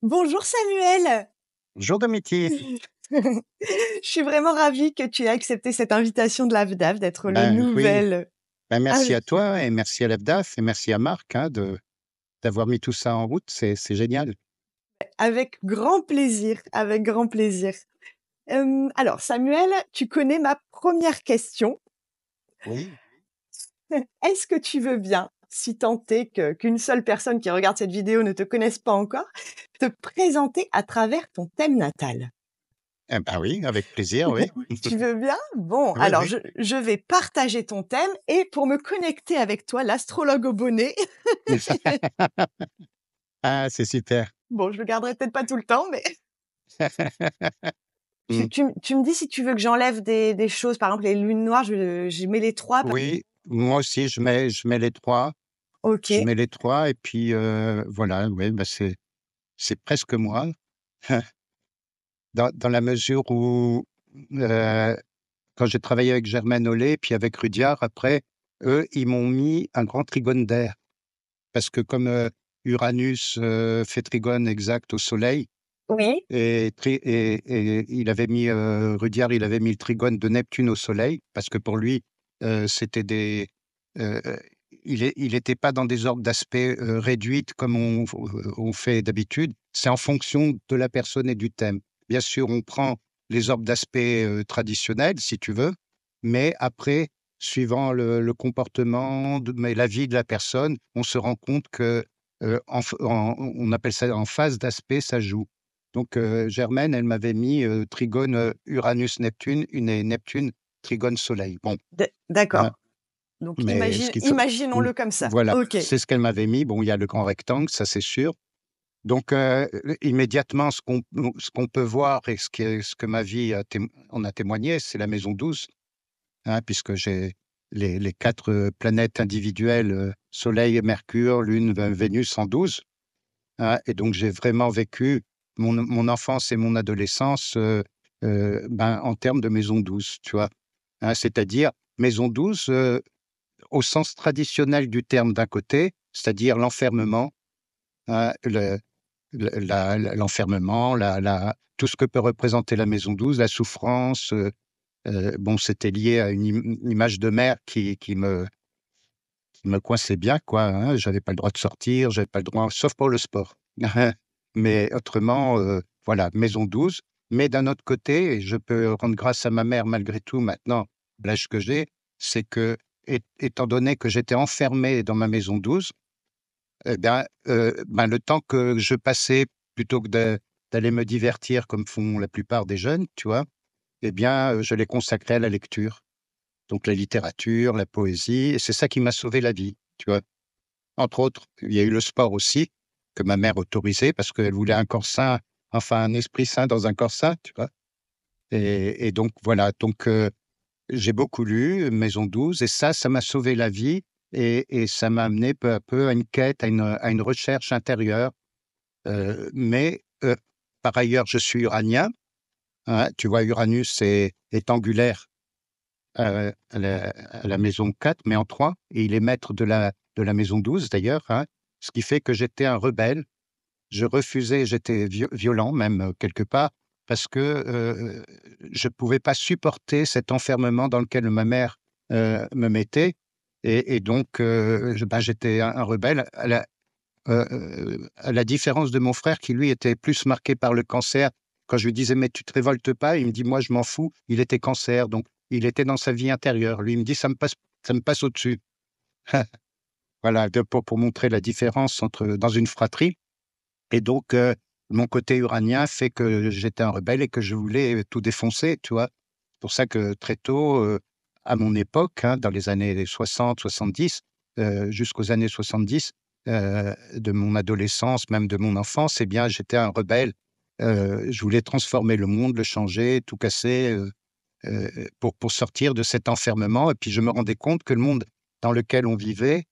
Bonjour Samuel. Bonjour Domiti. Je suis vraiment ravie que tu aies accepté cette invitation de l'AFDAF d'être le Ben oui, nouvel merci à inv toi et merci à l'AFDAF et merci à Marc d'avoir mis tout ça en route, c'est génial. avec grand plaisir, avec grand plaisir. Alors Samuel, tu connais ma première question. Oui. Est-ce que tu veux bien, si tant est qu'une seule personne qui regarde cette vidéo ne te connaisse pas encore, te présenter à travers ton thème natal? Eh ben oui, avec plaisir, oui. Tu veux bien? Bon, Oui, alors oui. je vais partager ton thème et pour me connecter avec toi, l'astrologue au bonnet. Ah, c'est super. Bon, je le garderai peut-être pas tout le temps, mais tu Mmh. tu tu me dis si tu veux que j'enlève des choses, par exemple les lunes noires, je mets les 3. Oui, moi aussi je mets les 3. Je OK. mets les 3 et puis, voilà, ouais, bah, c'est presque moi. Dans la mesure où, heu, quand j'ai travaillé avec Germaine Hollet, puis avec Rudyard après, eux, ils m'ont mis un grand trigone d'air. Parce que comme, Uranus, fait trigone exact au Soleil Oui. et il avait mis, Rudyard, il avait mis le trigone de Neptune au Soleil parce que pour lui, c'était des, heu il était pas dans des ordres d'aspect, réduites comme on fait d'habitude. C'est en fonction de la personne et du thème. Bien sûr, on prend les ordres d'aspect, traditionnels, si tu veux, mais après, suivant le comportement mais la vie de la personne, on se rend compte que, on appelle ça en phase d'aspect, ça joue. Donc, Germaine, elle m'avait mis, trigone, Uranus-Neptune, et Neptune, trigone Soleil. Bon, hein, D'accord. Donc mais ce qu'il faut imaginons-le comme ça. voilà, OK. c'est ce qu'elle m'avait mis. Bon, il y a le grand rectangle, ça c'est sûr. Donc, immédiatement, ce qu'on peut voir et ce que ma vie en a témoigné, c'est la maison 12, hein, puisque j'ai les 4, planètes individuelles, Soleil, Mercure, Lune, Vénus en 12. Ah et donc j'ai vraiment vécu mon enfance et mon adolescence, ben, en termes de maison douce, tu vois? Hein, c'est-à-dire maison douce, au sens traditionnel du terme d'un côté, c'est-à-dire l'enfermement, hein, l'enfermement, la tout ce que peut représenter la maison douce, la souffrance, bon, c'était lié à une image de mère qui me coinçait bien, quoi, hein. J'avais pas le droit de sortir, j'avais pas le droit sauf pour le sport. Mais autrement, voilà, maison 12. Mais d'un autre côté, et je peux rendre grâce à ma mère malgré tout maintenant, l'âge que j'ai, c'est que étant donné que j'étais enfermé dans ma maison 12, eh bien, ben, le temps que je passais plutôt que d'aller me divertir comme font la plupart des jeunes, tu vois? Eh bien, je l'ai consacré à la lecture. Donc la littérature, la poésie et c'est ça qui m'a sauvé la vie, tu vois? Entre autres, il y a eu le sport aussi, que ma mère autorisait parce qu'elle voulait un corps sain, enfin un esprit sain dans un corps sain, tu vois? Et donc voilà, donc j'ai beaucoup lu, Maison 12 et ça m'a sauvé la vie et ça m'a amené peu à peu à une quête, à une recherche intérieure, mais par ailleurs, je suis uranien, hein, tu vois? Uranus est angulaire, à la maison 4, mais en 3, et il est maître de la maison 12 d'ailleurs, hein. Ce qui fait que j'étais un rebelle. Je refusais, j'étais violent même, quelque part, parce que, je pouvais pas supporter cet enfermement dans lequel ma mère, me mettait et donc, j'étais un rebelle à la différence de mon frère qui lui était plus marqué par le cancer. Quand je lui disais: «Mais tu te révoltes pas?» il me dit: «Moi je m'en fous». Il était cancer, donc il était dans sa vie intérieure. Lui, il me dit: «Ça me passe au-dessus». Voilà, pour montrer la différence entre dans une fratrie. Et donc, mon côté uranien fait que j'étais un rebelle et que je voulais, tout défoncer, tu vois? C'est pour ça que très tôt, à mon époque, hein, dans les années 60-70, jusqu'aux années 70, de mon adolescence, même de mon enfance, eh bien, j'étais un rebelle. Je voulais transformer le monde, le changer, tout casser, pour sortir de cet enfermement et puis je me rendais compte que le monde dans lequel on vivait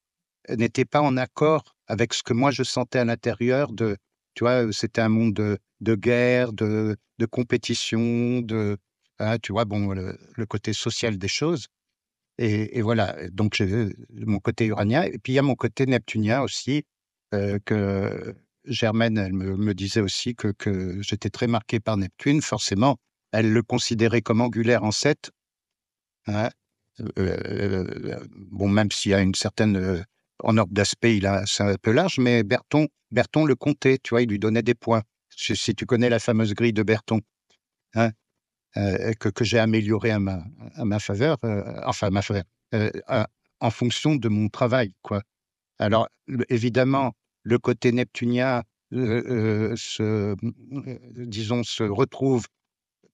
n'était pas en accord avec ce que moi je sentais à l'intérieur de tu vois? C'était un monde de guerre, de compétition, hein, tu vois? Bon, le côté social des choses et voilà, donc j'ai mon côté uranien et puis il y a mon côté neptunien aussi, que Germaine, elle me disait aussi que j'étais très marqué par Neptune. Forcément, elle le considérait comme angulaire en 7, hein. Bon, même s'il y a une certaine, en ordre d'aspect, c'est un peu large, mais Berton le comptait, tu vois? Il lui donnait des points. Si tu connais la fameuse grille de Berton, hein? Que j'ai améliorée à ma faveur, enfin à ma faveur, en fonction de mon travail, quoi. Alors, évidemment, le côté neptunien, disons, se retrouve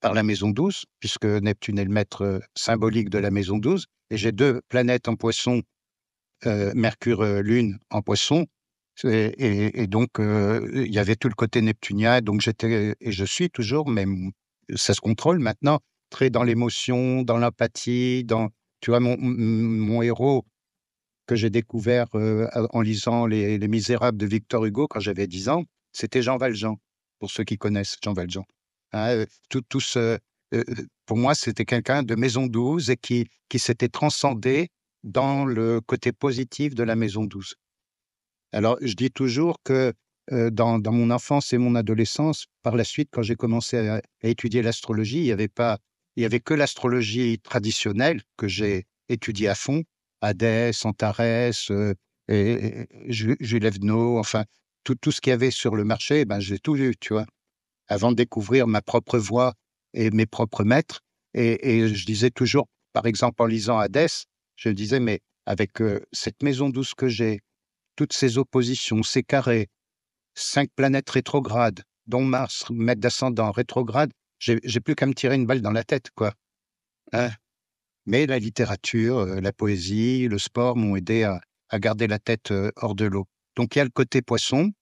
par la maison 12, puisque Neptune est le maître symbolique de la maison 12, et j'ai 2 planètes en Poisson, Mercure, Lune en Poisson, et donc il y avait tout le côté neptunien, donc j'étais et je suis toujours, mais ça se contrôle maintenant, très dans l'émotion, dans l'empathie, tu vois, mon héros que j'ai découvert, en lisant Les Misérables de Victor Hugo quand j'avais 10 ans, c'était Jean Valjean, pour ceux qui connaissent Jean Valjean. Hein, tout ce pour moi, c'était quelqu'un de maison 12 et qui s'était transcendé dans le côté positif de la maison 12. Alors, je dis toujours que, dans mon enfance et mon adolescence, par la suite, quand j'ai commencé à étudier l'astrologie, il y avait que l'astrologie traditionnelle que j'ai étudiée à fond, Hadès, Antares, et Jules Evenot, enfin, tout ce qu'il y avait sur le marché, ben, j'ai tout lu, tu vois? Avant de découvrir ma propre voie et mes propres maîtres, et je disais toujours, par exemple, en lisant Hadès, je disais: «Mais avec, cette maison 12 que j'ai, toutes ces oppositions, ces carrés, 5 planètes rétrogrades, dont Mars, maître d'ascendant rétrograde, j'ai plus qu'à me tirer une balle dans la tête, quoi, hein». Mais la littérature, la poésie, le sport m'ont aidé à garder la tête, hors de l'eau. Donc il y a le côté poisson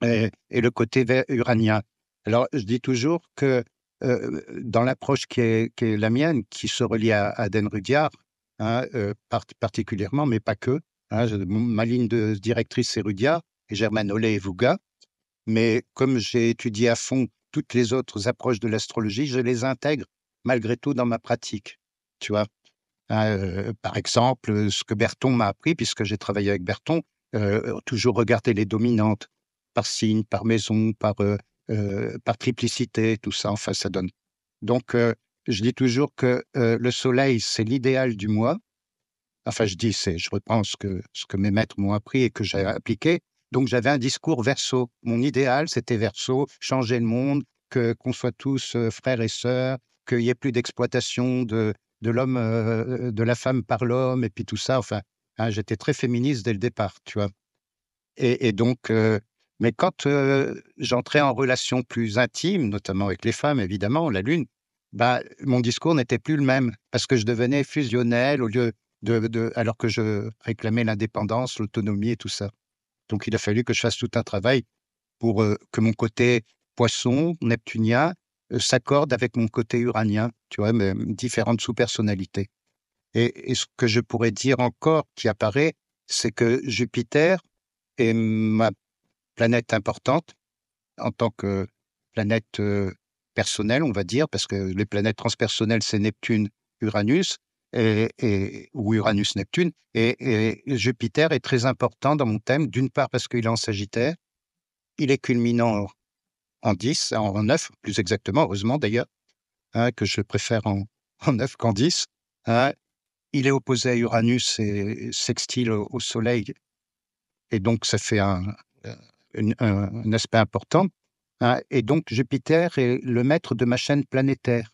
et le côté uranien. Alors je dis toujours que, dans l'approche qui est la mienne, qui se relie à Dan Rudyard, hein, particulièrement, mais pas que, hein, ma ligne de directrice, c'est Rudyard et Germain Ollet et Vouga. Mais comme j'ai étudié à fond toutes les autres approches de l'astrologie, je les intègre malgré tout dans ma pratique, tu vois? Hein, par exemple, ce que Berton m'a appris, puisque j'ai travaillé avec Berton, toujours regarder les dominantes par signe, par maison, par triplicité, tout ça, enfin, ça donne. Donc, je dis toujours que, le soleil, c'est l'idéal du mois. Enfin, je reprends ce que mes maîtres m'ont appris et que j'ai appliqué. Donc j'avais un discours Verseau. Mon idéal, c'était Verseau, changer le monde, qu'on soit tous, frères et sœurs, qu'il y ait plus d'exploitation de l'homme, de la femme par l'homme et puis tout ça. Enfin, hein, j'étais très féministe dès le départ, tu vois? Et donc, mais quand, j'entrais en relation plus intime, notamment avec les femmes évidemment, la lune, bah, mon discours n'était plus le même parce que je devenais fusionnel au lieu alors que je réclamais l'indépendance, l'autonomie et tout ça. Donc il a fallu que je fasse tout un travail pour, que mon côté poisson, neptunien, s'accorde avec mon côté uranien, tu vois? Mes différentes sous-personnalités, et ce que je pourrais dire encore qui apparaît, c'est que Jupiter est ma planète importante en tant que planète, personnelle, on va dire, parce que les planètes transpersonnelles, c'est Neptune, Uranus ou Uranus-Neptune, et Jupiter est très important dans mon thème, d'une part parce qu'il est en Sagittaire, il est culminant en 10, en 9 plus exactement, heureusement d'ailleurs, hein, que je préfère en 9 qu'en 10, hein. Il est opposé à Uranus et sextile au Soleil, et donc ça fait heu, un aspect important, hein, et donc Jupiter est le maître de ma chaîne planétaire.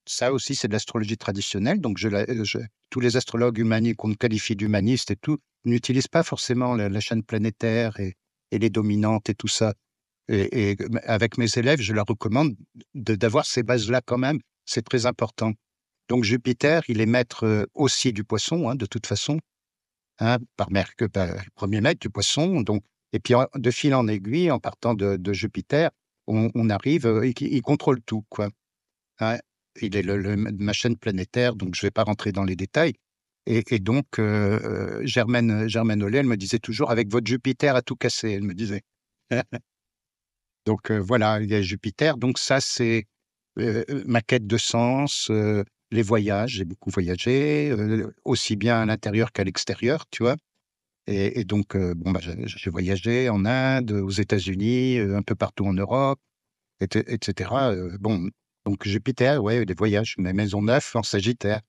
Ça aussi, c'est de l'astrologie traditionnelle, donc tous les astrologues qu'on qualifie d'humanistes et tout, n'utilisent pas forcément la chaîne planétaire et les dominantes et tout ça, et avec mes élèves, je leur recommande d'avoir ces bases-là quand même, c'est très important. Donc Jupiter, il est maître, aussi du Poisson, hein, de toute façon. Hein, par 1er maître du Poisson, donc, et puis de fil en aiguille, en partant de Jupiter, on arrive, il contrôle tout, quoi, hein. Il est ma chaîne planétaire, donc je ne vais pas rentrer dans les détails, et donc Germaine Ollet, elle me disait toujours: «Avec votre Jupiter à tout casser», elle me disait. Donc voilà, il y a Jupiter, donc ça c'est, ma quête de sens, les voyages, j'ai beaucoup voyagé, aussi bien à l'intérieur qu'à l'extérieur, tu vois? Et donc, bon, bah, j'ai voyagé en Inde, aux États-Unis, un peu partout en Europe, et cetera, bon, donc Jupiter, ouais, des voyages, ma maison 9 en Sagittaire,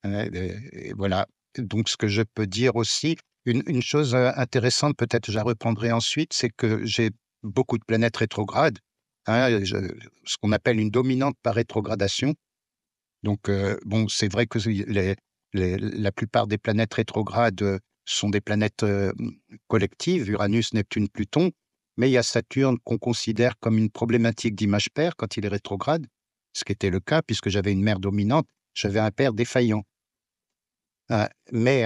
et voilà. Donc ce que je peux dire aussi, une chose, intéressante, peut-être je la reprendrai ensuite, c'est que j'ai beaucoup de planètes rétrogrades, hein, ce qu'on appelle une dominante par rétrogradation. Donc, bon, c'est vrai que la plupart des planètes rétrogrades sont des planètes collectives, Uranus, Neptune, Pluton, mais il y a Saturne qu'on considère comme une problématique d'image pair quand il est rétrograde, ce qui était le cas puisque j'avais une mère dominante, j'avais un père défaillant. Mais,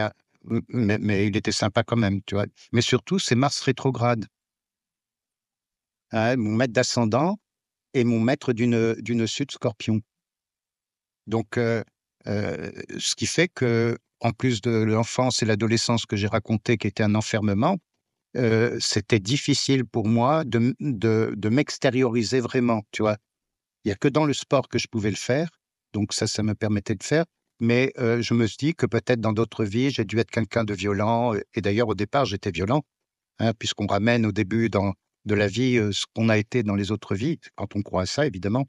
mais il était sympa quand même, tu vois. Mais surtout, c'est Mars rétrograde, hein, mon maître d'ascendant et mon maître d'une Sud Scorpion. Donc, ce qui fait que, en plus de l'enfance et l'adolescence que j'ai raconté, qui était un enfermement, c'était difficile pour moi de m'extérioriser vraiment, tu vois? Il y a que dans le sport que je pouvais le faire, donc ça me permettait de faire, mais je me suis dit que peut-être dans d'autres vies, j'ai dû être quelqu'un de violent, et d'ailleurs au départ, j'étais violent, hein, puisqu'on ramène au début de la vie, ce qu'on a été dans les autres vies, quand on croit à ça évidemment,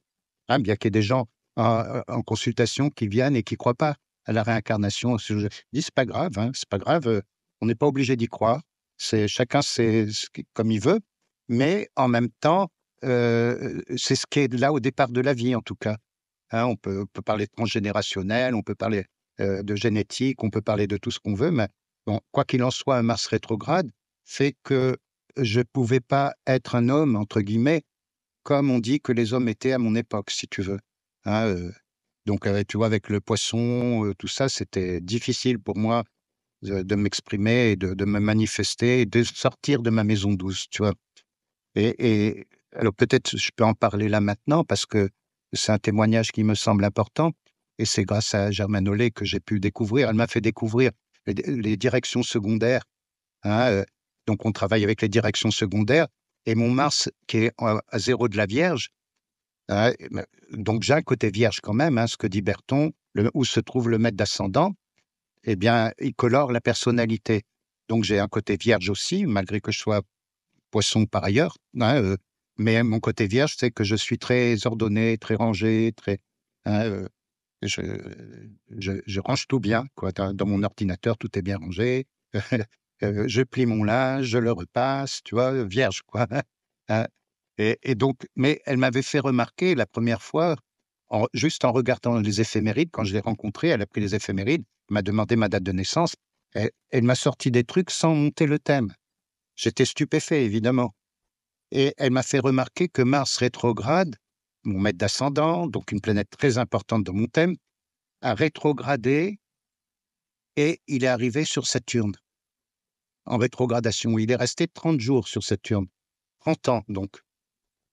hein, bien qu'il y ait des gens en consultation qui viennent et qui croient pas à la réincarnation. Je dis: «C'est pas grave, hein, c'est pas grave, on n'est pas obligé d'y croire. C'est chacun c'est ce qui comme il veut», mais en même temps, c'est ce qui est là au départ de la vie en tout cas, hein. On peut parler de transgénérationnel, on peut parler, de génétique, on peut parler de tout ce qu'on veut, mais bon, quoi qu'il en soit, un Mars rétrograde fait que je pouvais pas être un «homme» entre guillemets, comme on dit que les hommes étaient à mon époque, si tu veux, hein, donc tu vois, avec le poisson, tout ça, c'était difficile pour moi de m'exprimer et de me manifester et de sortir de ma maison douce, tu vois? Et alors peut-être je peux en parler là maintenant parce que c'est un témoignage qui me semble important et c'est grâce à Germaine Ollet que j'ai pu découvrir. Elle m'a fait découvrir les directions secondaires, hein, donc on travaille avec les directions secondaires et mon Mars qui est à 0 de la Vierge, hein, donc j'ai un côté vierge quand même, hein, ce que dit Berton, où se trouve le maître d'ascendant, eh bien, il colore la personnalité. Donc j'ai un côté vierge aussi, malgré que je sois poisson par ailleurs, hein, mais mon côté vierge, c'est que je suis très ordonné, très rangé, très, hein, je je range tout bien, quoi. Dans mon ordinateur, tout est bien rangé. Je plie mon linge, je le repasse, tu vois? Vierge, quoi. Hein, et donc mais elle m'avait fait remarquer la première fois, juste en regardant les éphémérides, quand je l'ai rencontrée, elle a pris les éphémérides, m'a demandé ma date de naissance, elle m'a sorti des trucs sans monter le thème. J'étais stupéfait, évidemment, et elle m'a fait remarquer que Mars rétrograde, mon maître d'ascendant, donc une planète très importante dans mon thème, a rétrogradé et il est arrivé sur Saturne, en rétrogradation. Il est resté 30 jours sur Saturne, 30 ans donc,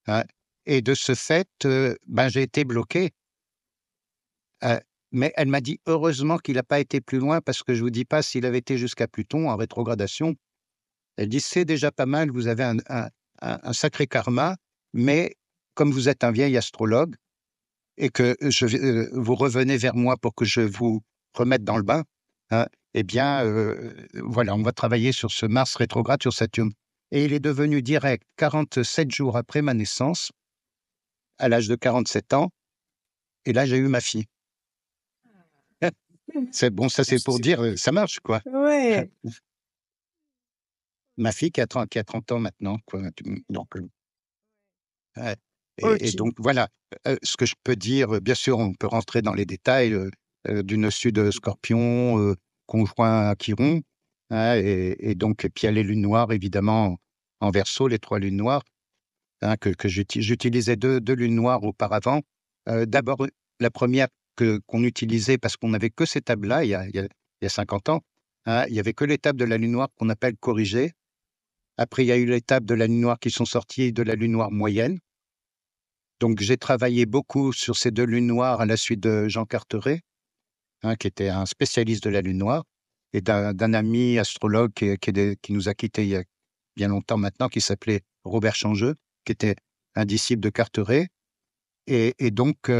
hein, et de ce fait, ben, j'ai été bloqué, heu, mais elle m'a dit: «Heureusement qu'il n'a pas été plus loin parce que je vous dis pas s'il avait été jusqu'à Pluton en rétrogradation». Elle dit: «C'est déjà pas mal, vous avez un sacré karma, mais comme vous êtes un vieil astrologue et que vous revenez vers moi pour que je vous remette dans le bain, hein, eh bien, voilà, on va travailler sur ce Mars rétrograde sur Saturne», et il est devenu direct 47 jours après ma naissance, à l'âge de 47 ans, et là, j'ai eu ma fille. C'est bon, ça, c'est pour dire, ça marche, quoi. Ouais, Ma fille qui a 30 ans maintenant, quoi, donc ouais, et OK. donc voilà, ce que je peux dire, bien sûr, on peut rentrer dans les détails, d'une Sud, Scorpion, conjoint à Chiron, hein, et donc et puis il y a les lunes noires évidemment en Verseau, les 3 lunes noires, hein, que j'utilisais deux lunes noires auparavant. D'abord, la première que qu'on utilisait parce qu'on n'avait que ces tables-là il y a 50 ans, hein, il y avait que les tables de la lune noire qu'on appelle corrigées. Après, il y a eu les tables de la lune noire qui sont sorties, de la lune noire moyenne. Donc j'ai travaillé beaucoup sur ces 2 lunes noires à la suite de Jean Carteret, hein, qui était un spécialiste de la lune noire, et d'un ami astrologue qui nous a quittés il y a bien longtemps maintenant, qui s'appelait Robert Changeux, qui était un disciple de Carteret, et donc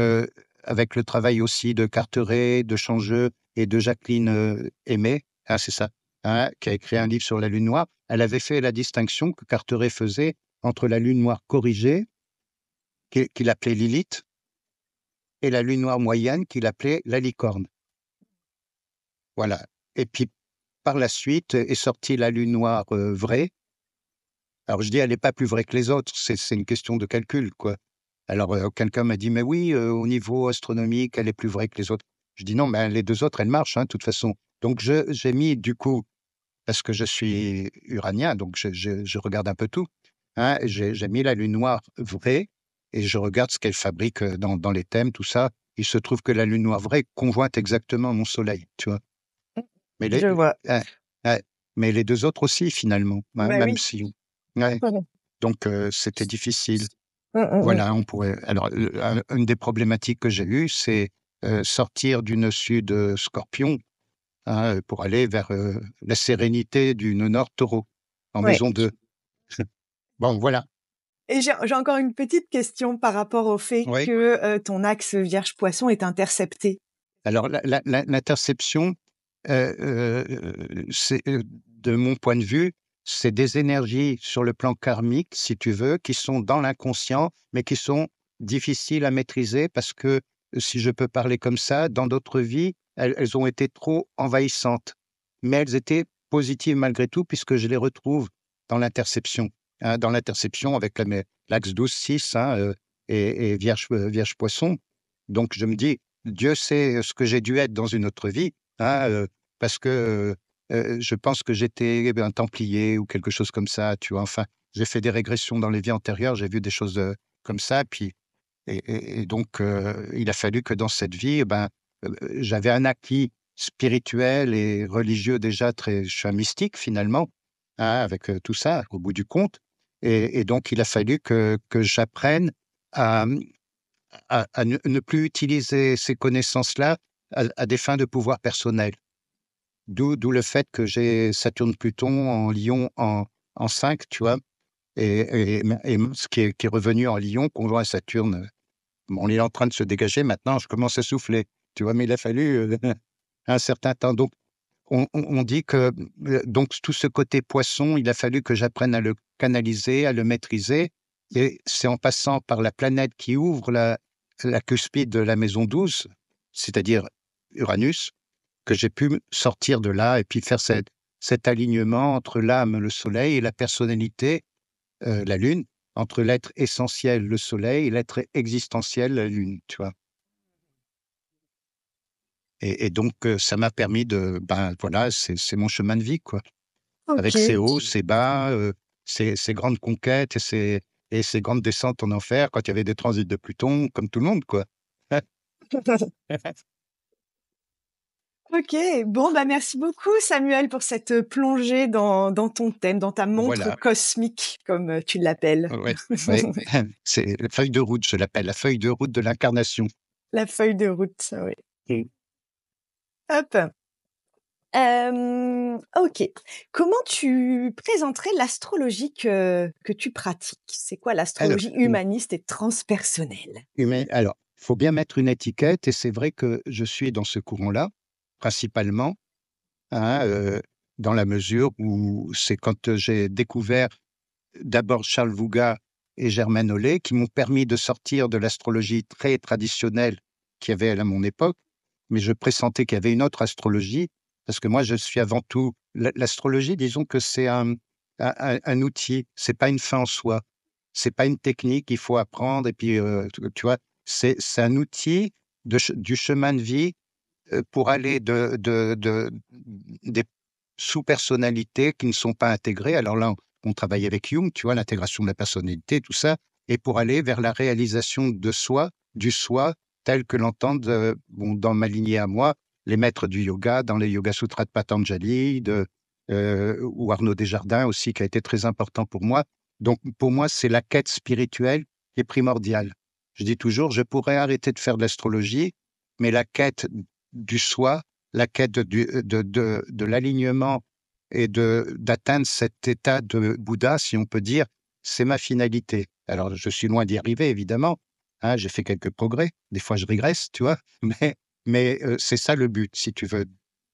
avec le travail aussi de Carteret, de Changeux et de Jacqueline, Aimé, ah c'est ça, hein, qui a écrit un livre sur la lune noire, elle avait fait la distinction que Carteret faisait entre la lune noire corrigée, qu'il appelait Lilith, et la lune noire moyenne, qu'il appelait la licorne. Voilà. Et puis, par la suite, est sortie la lune noire vraie. Alors, je dis, elle n'est pas plus vraie que les autres, c'est une question de calcul, quoi. Alors, quelqu'un m'a dit, mais oui, au niveau astronomique, elle est plus vraie que les autres. Je dis, non, mais les deux autres, elles marchent, hein, de toute façon. Donc, j'ai mis, du coup, parce que je suis uranien, donc je regarde un peu tout, hein, j'ai mis la lune noire vraie et je regarde ce qu'elle fabrique dans les thèmes, tout ça. Il se trouve que la lune noire vraie conjointe exactement mon soleil, tu vois. Mais Je les, vois. ouais, ouais. Mais les deux autres aussi, finalement, hein, Bah même oui. si. Ouais. Donc, c'était difficile. Mmh, mmh mh. Voilà, on pourrait. Alors, une des problématiques que j'ai eues, c'est sortir du nœud sud Scorpion, hein, pour aller vers la sérénité du nœud nord Taureau, en Ouais. maison 2. Bon, voilà. Et j'ai encore une petite question par rapport au fait Oui. que, ton axe Vierge-Poisson est intercepté. Alors, l'interception, c'est, de mon point de vue, c'est des énergies sur le plan karmique, si tu veux, qui sont dans l'inconscient, mais qui sont difficiles à maîtriser parce que, si je peux parler comme ça, dans d'autres vies, elles ont été trop envahissantes. Mais elles étaient positives malgré tout puisque je les retrouve dans l'interception, hein, dans l'interception avec l'axe 12-6, hein, et Vierge-Poisson. Donc je me dis: «Dieu sait ce que j'ai dû être dans une autre vie», hein, parce que, je pense que j'étais un templier ou quelque chose comme ça, tu vois? Enfin, j'ai fait des régressions dans les vies antérieures, j'ai vu des choses, comme ça, puis et donc il a fallu que dans cette vie, eh ben, j'avais un acquis spirituel et religieux déjà très je suis un mystique finalement, hein, avec, tout ça, au bout du compte et donc il a fallu que j'apprenne à, à ne plus utiliser ces connaissances-là à des fins de pouvoir personnel. D'où le fait que j'ai Saturne-Pluton en Lion en 5, tu vois? Et Mars qui est revenu en Lion, conjoint à Saturne. Bon, il est en train de se dégager maintenant, je commence à souffler, tu vois? Mais il a fallu, un certain temps. Donc on dit que, donc tout ce côté poisson, il a fallu que j'apprenne à le canaliser, à le maîtriser et c'est en passant par la planète qui ouvre la cuspide de la maison 12, c'est-à-dire Uranus, que j'ai pu sortir de là et puis faire cet alignement entre l'âme, le soleil et la personnalité, la lune, entre l'être essentiel, le soleil et l'être existentiel, la lune, tu vois? Et donc ça m'a permis de ben, voilà, c'est mon chemin de vie, quoi. Avec ses OK. hauts, ses bas, ses grandes conquêtes et ses grandes descentes en enfer quand il y avait des transits de Pluton, comme tout le monde, quoi. OK. Bon, bah, merci beaucoup Samuel pour cette, plongée dans ton thème, dans ta montre Voilà, cosmique comme, tu l'appelles. ouais, ouais. C'est la feuille de route, je l'appelle, la feuille de route de l'incarnation. La feuille de route, oui. Mmh. Hop. OK. Comment tu présenterais l'astrologie que tu pratiques? C'est quoi Alors, l'astrologie humaniste et transpersonnelle? alors, il faut bien mettre une étiquette et c'est vrai que je suis dans ce courant-là, principalement, hein, dans la mesure où c'est quand, j'ai découvert d'abord Charles Vouga et Germaine Hollet qui m'ont permis de sortir de l'astrologie très traditionnelle qu'il y avait à mon époque, mais je pressentais qu'il y avait une autre astrologie parce que moi je suis avant tout l'astrologie, disons que c'est un outil, c'est pas une fin en soi. C'est pas une technique qu'il faut apprendre et puis, tu vois? C'est un outil du chemin de vie, pour aller de des sous-personnalités qui ne sont pas intégrées. Alors là, on travaille avec Jung, tu vois? L'intégration de la personnalité, tout ça et pour aller vers la réalisation de soi, du soi tel que l'entendent, bon, dans ma lignée à moi, les maîtres du yoga, dans les Yoga Sutras de Patanjali, ou Arnaud Desjardins aussi, qui a été très important pour moi. Donc pour moi, c'est la quête spirituelle qui est primordiale. Je dis toujours: «Je pourrais arrêter de faire de l'astrologie, mais la quête du soi, la quête de l'alignement et d'atteindre cet état de Bouddha, si on peut dire, c'est ma finalité. Alors, je suis loin d'y arriver, évidemment, hein, j'ai fait quelques progrès. Des fois, je régresse, tu vois? Mais c'est ça le but, si tu veux.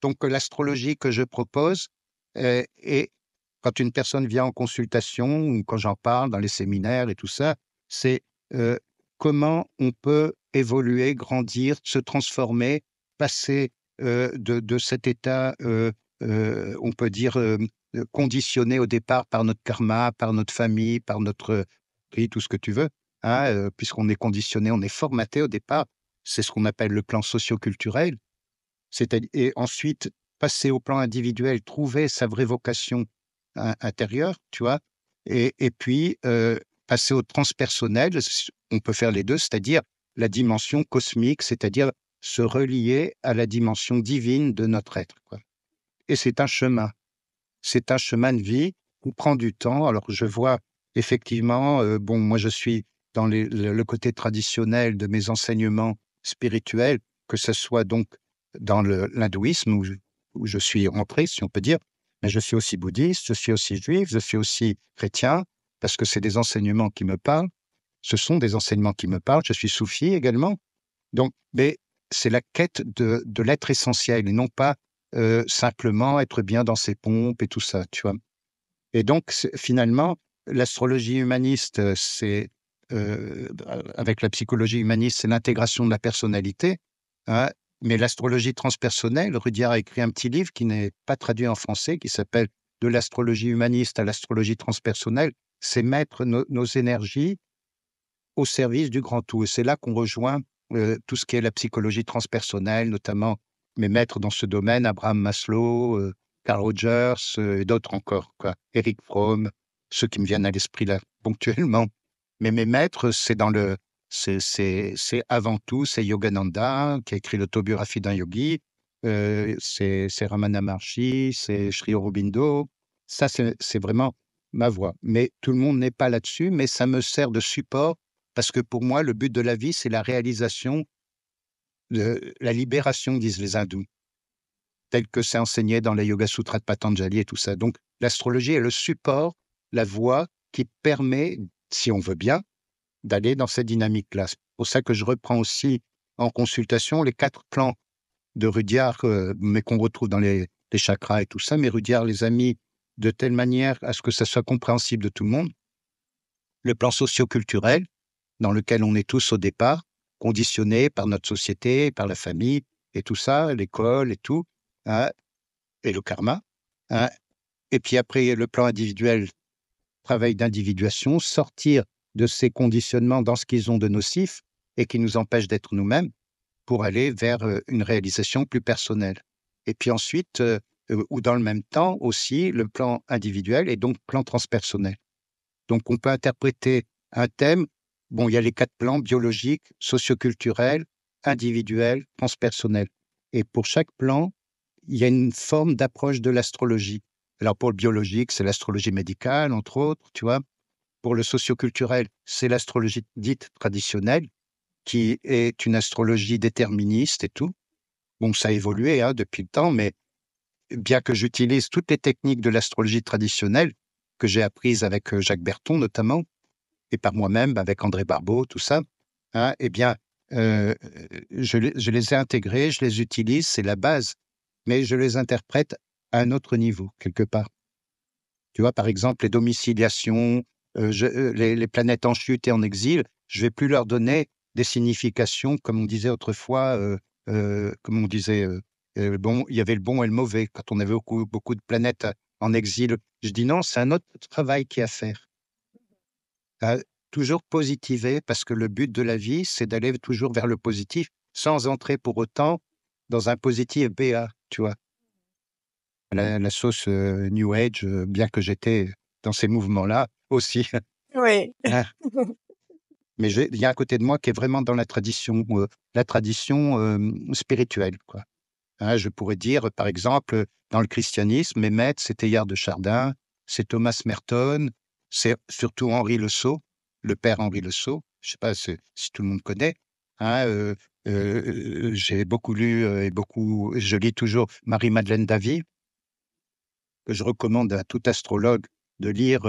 Donc, l'astrologie que je propose, Et quand une personne vient en consultation ou quand j'en parle dans les séminaires et tout ça, c'est, comment on peut évoluer, grandir, se transformer, passer, de cet état, on peut dire, conditionné au départ par notre karma, par notre famille, par notre pays, tout ce que tu veux, hein, puisqu'on est conditionné, on est formaté au départ. C'est ce qu'on appelle le plan socio-culturel. Et ensuite, passer au plan individuel, trouver sa vraie vocation intérieure, tu vois? Et puis, passer au transpersonnel, on peut faire les 2, c'est-à-dire la dimension cosmique, c'est-à-dire se relier à la dimension divine de notre être, quoi. Et c'est un chemin de vie qui prend du temps. Alors je vois effectivement, bon, moi je suis dans le côté traditionnel de mes enseignements spirituels, que ce soit donc dans l'hindouisme où je suis entré, si on peut dire, mais je suis aussi bouddhiste, je suis aussi juif, je suis aussi chrétien, parce que c'est des enseignements qui me parlent. Ce sont des enseignements qui me parlent. Je suis soufi également. Donc, mais c'est la quête de l'être essentiel et non pas simplement être bien dans ses pompes et tout ça, tu vois? Et donc finalement, l'astrologie humaniste, c'est, avec la psychologie humaniste, c'est l'intégration de la personnalité, hein, mais l'astrologie transpersonnelle, Rudyard a écrit un petit livre qui n'est pas traduit en français, qui s'appelle «De l'astrologie humaniste à l'astrologie transpersonnelle». C'est mettre nos énergies au service du grand tout et c'est là qu'on rejoint, tout ce qui est la psychologie transpersonnelle, notamment mes maîtres dans ce domaine, Abraham Maslow, Carl Rogers, et d'autres encore, quoi. Eric Fromm, ceux qui me viennent à l'esprit là, ponctuellement. Mais mes maîtres, c'est avant tout, c'est Yogananda, qui a écrit l'autobiographie d'un yogi, c'est Ramana Maharshi, c'est Sri Aurobindo. Ça, c'est vraiment ma voie. Mais tout le monde n'est pas là-dessus, mais ça me sert de support parce que pour moi, le but de la vie, c'est la réalisation de la libération, disent les hindous, tel que c'est enseigné dans les Yoga Sutras de Patanjali et tout ça. Donc, l'astrologie est le support, la voie qui permet, si on veut bien, d'aller dans cette dynamique-là. C'est pour ça que je reprends aussi en consultation les 4 plans de Rudyard, mais qu'on retrouve dans les chakras et tout ça. Mais Rudyard les a mis de telle manière à ce que ça soit compréhensible de tout le monde. Le plan socio-culturel, dans lequel on est tous au départ, conditionnés par notre société, par la famille et tout ça, l'école et tout, hein, et le karma, hein. Et puis après, le plan individuel, travail d'individuation, sortir de ces conditionnements dans ce qu'ils ont de nocif et qui nous empêchent d'être nous-mêmes pour aller vers une réalisation plus personnelle. Et puis ensuite, ou dans le même temps aussi, le plan individuel et donc plan transpersonnel. Donc on peut interpréter un thème. Bon, il y a les 4 plans biologiques, socioculturels, individuels, transpersonnels. Et pour chaque plan, il y a une forme d'approche de l'astrologie. Alors pour le biologique, c'est l'astrologie médicale, entre autres, tu vois. Pour le socioculturel, c'est l'astrologie dite traditionnelle, qui est une astrologie déterministe et tout. Bon, ça a évolué hein, depuis le temps, mais bien que j'utilise toutes les techniques de l'astrologie traditionnelle, que j'ai apprises avec Jacques Berton notamment, et par moi-même, avec André Barbeau, tout ça, hein, eh bien, je les ai intégrés, je les utilise, c'est la base, mais je les interprète à un autre niveau, quelque part. Tu vois, par exemple, les domiciliations, les planètes en chute et en exil, je vais plus leur donner des significations comme on disait autrefois, comme on disait, bon, il y avait le bon et le mauvais quand on avait beaucoup de planètes en exil. Je dis: «Non, c'est un autre travail qu'il y a à faire». Toujours positiver parce que le but de la vie, c'est d'aller toujours vers le positif, sans entrer pour autant dans un positif béat, tu vois? La sauce, new age, bien que j'étais dans ces mouvements-là aussi, Oui. hein. Mais il y a un côté de moi qui est vraiment dans la tradition, spirituelle, quoi. Hein, je pourrais dire, par exemple, dans le christianisme, mes maîtres, c'est Teilhard de Chardin, c'est Thomas Merton, c'est surtout Henri Le Sceau, le père Henri Le Sceau. Je sais pas si tout le monde connaît, hein, j'ai beaucoup lu, je lis toujours Marie-Madeleine Davy, que je recommande à tout astrologue de lire,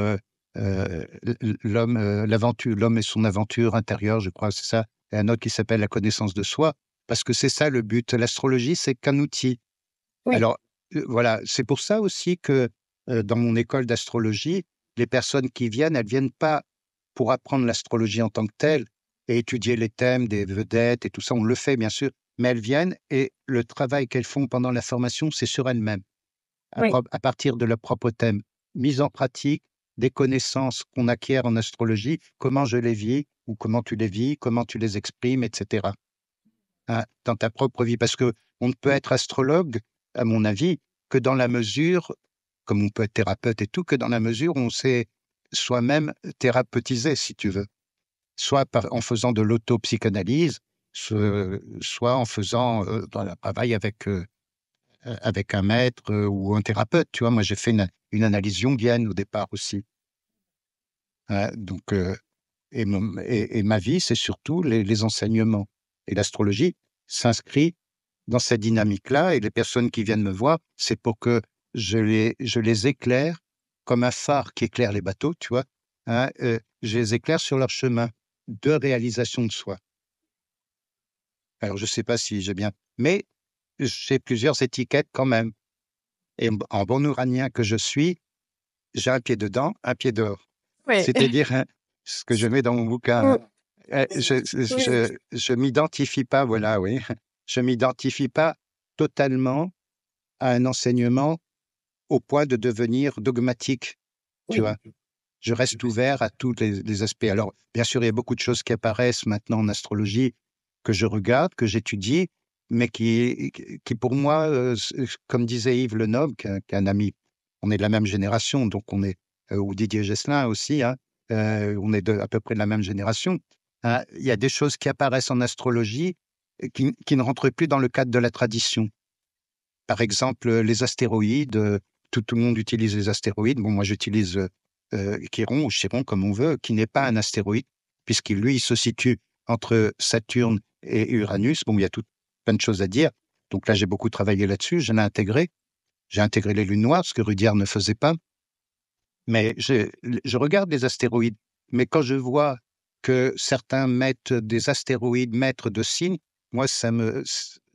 L'homme et son aventure intérieure, je crois, c'est ça, et un autre qui s'appelle La connaissance de soi, parce que c'est ça le but. L'astrologie, c'est qu'un outil. Oui. Alors, voilà, c'est pour ça aussi que dans mon école d'astrologie, les personnes qui viennent, elles viennent pas pour apprendre l'astrologie en tant que telle et étudier les thèmes des vedettes et tout ça, on le fait bien sûr, mais elles viennent et le travail qu'elles font pendant la formation, c'est sur elles-mêmes, Oui, à partir de leur propre thème. Mise en pratique des connaissances qu'on acquiert en astrologie, comment je les vis ou comment tu les vis, comment tu les exprimes, etc. Hein, dans ta propre vie. Parce que on ne peut être astrologue, à mon avis, que dans la mesure, comme on peut être thérapeute et tout, que dans la mesure où on s'est soi-même thérapeutisé, si tu veux. Soit en faisant de l'autopsychanalyse, soit en faisant un travail avec un maître ou un thérapeute. Tu vois, moi, j'ai fait une analyse jungienne au départ aussi. Hein, donc, et ma vie, c'est surtout les enseignements. Et l'astrologie s'inscrit dans cette dynamique-là. Et les personnes qui viennent me voir, c'est pour que je les éclaire comme un phare qui éclaire les bateaux, tu vois. Hein, je les éclaire sur leur chemin de réalisation de soi. Alors, je ne sais pas si j'ai bien, mais j'ai plusieurs étiquettes quand même. Et en bon ouranien que je suis, j'ai un pied dedans, un pied dehors. oui. C'est-à-dire, hein, ce que je mets dans mon bouquin, hein, Mm, oui, je m'identifie pas, voilà, oui, je m'identifie pas totalement à un enseignement au point de devenir dogmatique, tu oui. vois? Je reste ouvert à tous les aspects. Alors, bien sûr, il y a beaucoup de choses qui apparaissent maintenant en astrologie que je regarde, que j'étudie, mais qui pour moi, comme disait Yves Lenoble, qui est un ami, on est de la même génération, donc on est, ou Didier Gesselin aussi, hein, on est à peu près de la même génération. Hein, il y a des choses qui apparaissent en astrologie qui ne rentrent plus dans le cadre de la tradition. Par exemple, les astéroïdes, tout le monde utilise les astéroïdes. Bon, moi, j'utilise Chiron ou Chiron, comme on veut, qui n'est pas un astéroïde, puisqu'il, lui, il se situe entre Saturne et Uranus. Bon, il y a plein de choses à dire. Donc là, j'ai beaucoup travaillé là-dessus. Je l'ai intégré. J'ai intégré les lunes noires, ce que Rudyard ne faisait pas. Mais je regarde les astéroïdes. Mais quand je vois que certains mettent des astéroïdes maîtres de signes, moi, il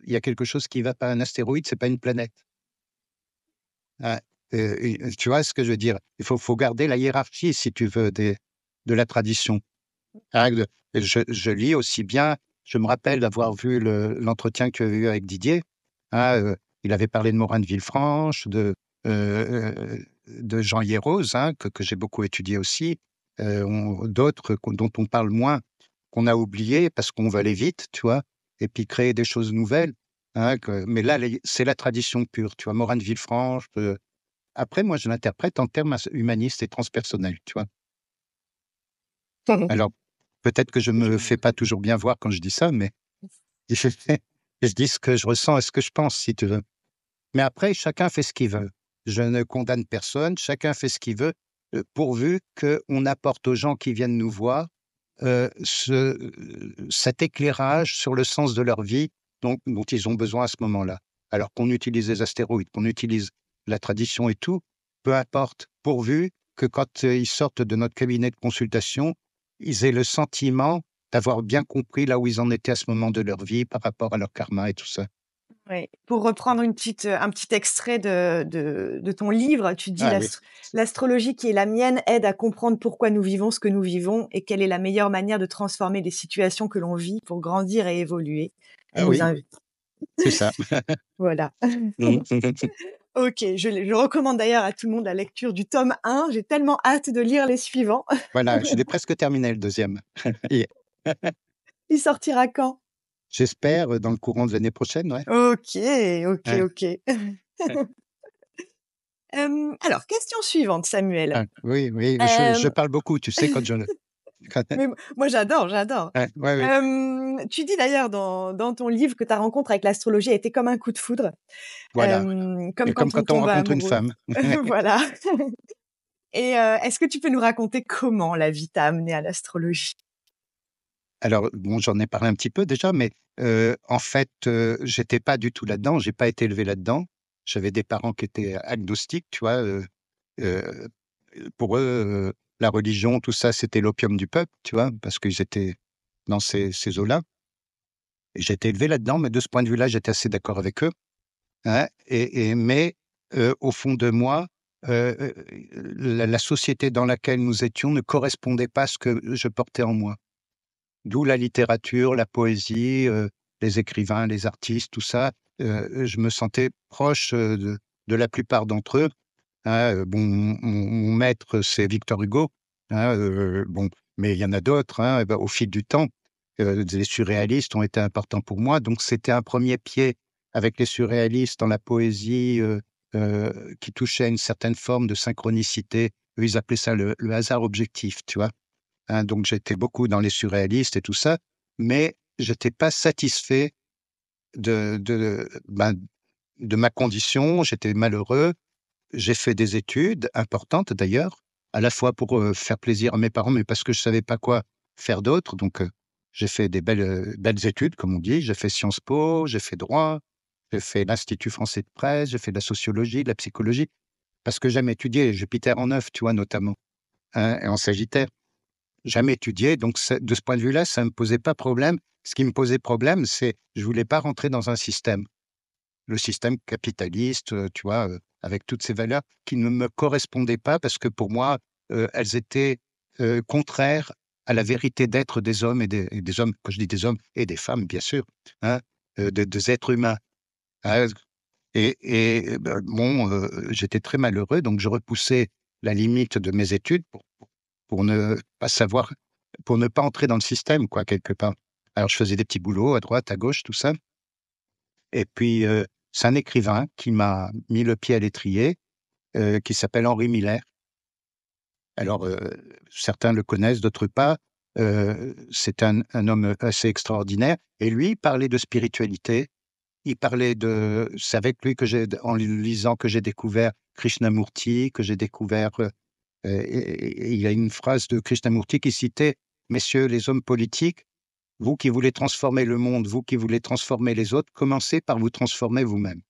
y a quelque chose qui ne va pas. Un astéroïde, c'est pas une planète. Ah, tu vois ce que je veux dire? Il faut garder la hiérarchie, si tu veux, de la tradition. Hein, je lis aussi bien, je me rappelle d'avoir vu l'entretien que tu avais eu avec Didier. Hein, il avait parlé de Morin de Villefranche, de Jean Hierose, hein, que j'ai beaucoup étudié aussi, d'autres dont on parle moins, qu'on a oublié parce qu'on veut aller vite, tu vois? Et puis créer des choses nouvelles, hein, mais là, c'est la tradition pure, tu vois? Morin de Villefranche, après, moi, je l'interprète en termes humanistes et transpersonnels, tu vois? Alors, peut-être que je me fais pas toujours bien voir quand je dis ça, mais je je dis ce que je ressens et ce que je pense, si tu veux. Mais après, chacun fait ce qu'il veut. Je ne condamne personne, chacun fait ce qu'il veut, pourvu qu'on apporte aux gens qui viennent nous voir, cet éclairage sur le sens de leur vie dont ils ont besoin à ce moment-là. Alors qu'on utilise les astéroïdes, qu'on utilise la tradition et tout, peu importe, pourvu que quand, ils sortent de notre cabinet de consultation, ils aient le sentiment d'avoir bien compris là où ils en étaient à ce moment de leur vie par rapport à leur karma et tout ça. Oui. Pour reprendre un petit extrait de ton livre, tu dis: Ah oui. «L'astrologie qui est la mienne aide à comprendre pourquoi nous vivons ce que nous vivons et quelle est la meilleure manière de transformer les situations que l'on vit pour grandir et évoluer». Elle Ah nous oui, invite, c'est ça. voilà. Mmh. OK, je recommande d'ailleurs à tout le monde la lecture du tome 1. J'ai tellement hâte de lire les suivants. Voilà, je l'ai presque terminé le 2e. Et Il sortira quand? j'espère, dans le courant de l'année prochaine, ouais. OK, OK, Ouais. OK. Alors question suivante Samuel. Ah, oui, oui, je Hem, parle beaucoup, tu sais, quand mais moi j'adore, j'adore. ouais, ouais, oui. Tu dis d'ailleurs dans ton livre que ta rencontre avec l'astrologie a été comme un coup de foudre, Voilà, comme et comme quand on quand on tombe rencontre une amoureux. femme. Voilà. Et est-ce que tu peux nous raconter comment la vie t'a amené à l'astrologie? Alors, bon, j'en ai parlé un petit peu déjà, mais en fait, j'étais pas du tout là-dedans, j'ai pas été élevé là-dedans. J'avais des parents qui étaient agnostiques, tu vois? Heu, pour eux, la religion, tout ça, c'était l'opium du peuple, tu vois? Parce qu'ils étaient dans ces eaux-là. Et j'ai été élevé là-dedans, mais de ce point de vue-là, j'étais assez d'accord avec eux, hein, mais au fond de moi, la société dans laquelle nous étions ne correspondait pas à ce que je portais en moi. D'où la littérature, la poésie, les écrivains, les artistes, tout ça. Je me sentais proche, de la plupart d'entre eux, hein. Bon, mon maître, c'est Victor Hugo, hein, bon, mais il y en a d'autres, hein, et bah, au fil du temps, les surréalistes ont été importants pour moi, donc c'était un premier pied avec les surréalistes dans la poésie, qui touchait à une certaine forme de synchronicité. Eux, ils appelaient ça le hasard objectif, tu vois? Hein, donc j'étais beaucoup dans les surréalistes et tout ça, mais j'étais pas satisfait ben, de ma condition, j'étais malheureux. J'ai fait des études importantes d'ailleurs, à la fois pour, faire plaisir à mes parents, mais parce que je savais pas quoi faire d'autre. Donc, j'ai fait des belles études, comme on dit. J'ai fait Sciences Po, j'ai fait droit, j'ai fait l'Institut français de presse, j'ai fait de la sociologie, de la psychologie, parce que j'aime étudier Jupiter en 9, tu vois, notamment, hein, et en Sagittaire. Jamais étudié, donc de ce point de vue-là, ça me posait pas problème. Ce qui me posait problème, c'est je voulais pas rentrer dans un système. Le système capitaliste, tu vois, avec toutes ces valeurs qui ne me correspondaient pas parce que pour moi, elles étaient, contraires à la vérité d'être des hommes et des hommes, quand je dis des hommes et des femmes, bien sûr, hein, des êtres humains, hein. Bah, bon, j'étais très malheureux, donc je repoussais la limite de mes études pour ne pas savoir, pour ne pas entrer dans le système, quoi, quelque part. Alors je faisais des petits boulots à droite, à gauche, tout ça. Et puis, c'est un écrivain qui m'a mis le pied à l'étrier, qui s'appelle Henri Miller. Alors, certains le connaissent, d'autres pas. C'est un homme assez extraordinaire et lui, il parlait de spiritualité. Il parlait de C'est avec lui que en le lisant, que j'ai découvert Krishnamurti, que j'ai découvert, et il y a une phrase de Krishnamurti qui citait: «Messieurs les hommes politiques, vous qui voulez transformer le monde, vous qui voulez transformer les autres, commencez par vous transformer vous-même».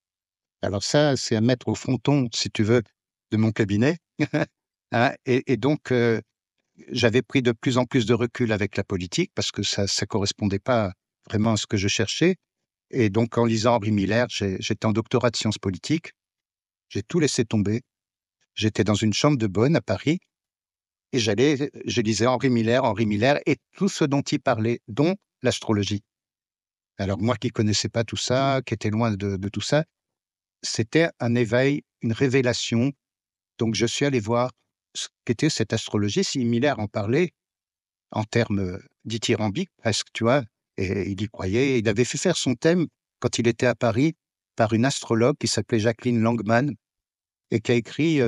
Alors ça, c'est à mettre au fronton, si tu veux, de mon cabinet, hein, et donc, j'avais pris de plus en plus de recul avec la politique parce que ça correspondait pas vraiment à ce que je cherchais. Et donc, en lisant Henri Miller, j'étais en doctorat de sciences politiques. J'ai tout laissé tomber. J'étais dans une chambre de bonne à Paris et je lisais Henri Miller et tout ce dont il parlait, dont l'astrologie. Alors moi qui connaissais pas tout ça, qui était loin de tout ça, c'était un éveil, une révélation. Donc je suis allé voir ce qu'était cette astrologie, si Miller en parlait en termes, dithyrambiques presque, tu vois? Et il y croyait. Il avait fait faire son thème quand il était à Paris par une astrologue qui s'appelait Jacqueline Langmann et qui a écrit,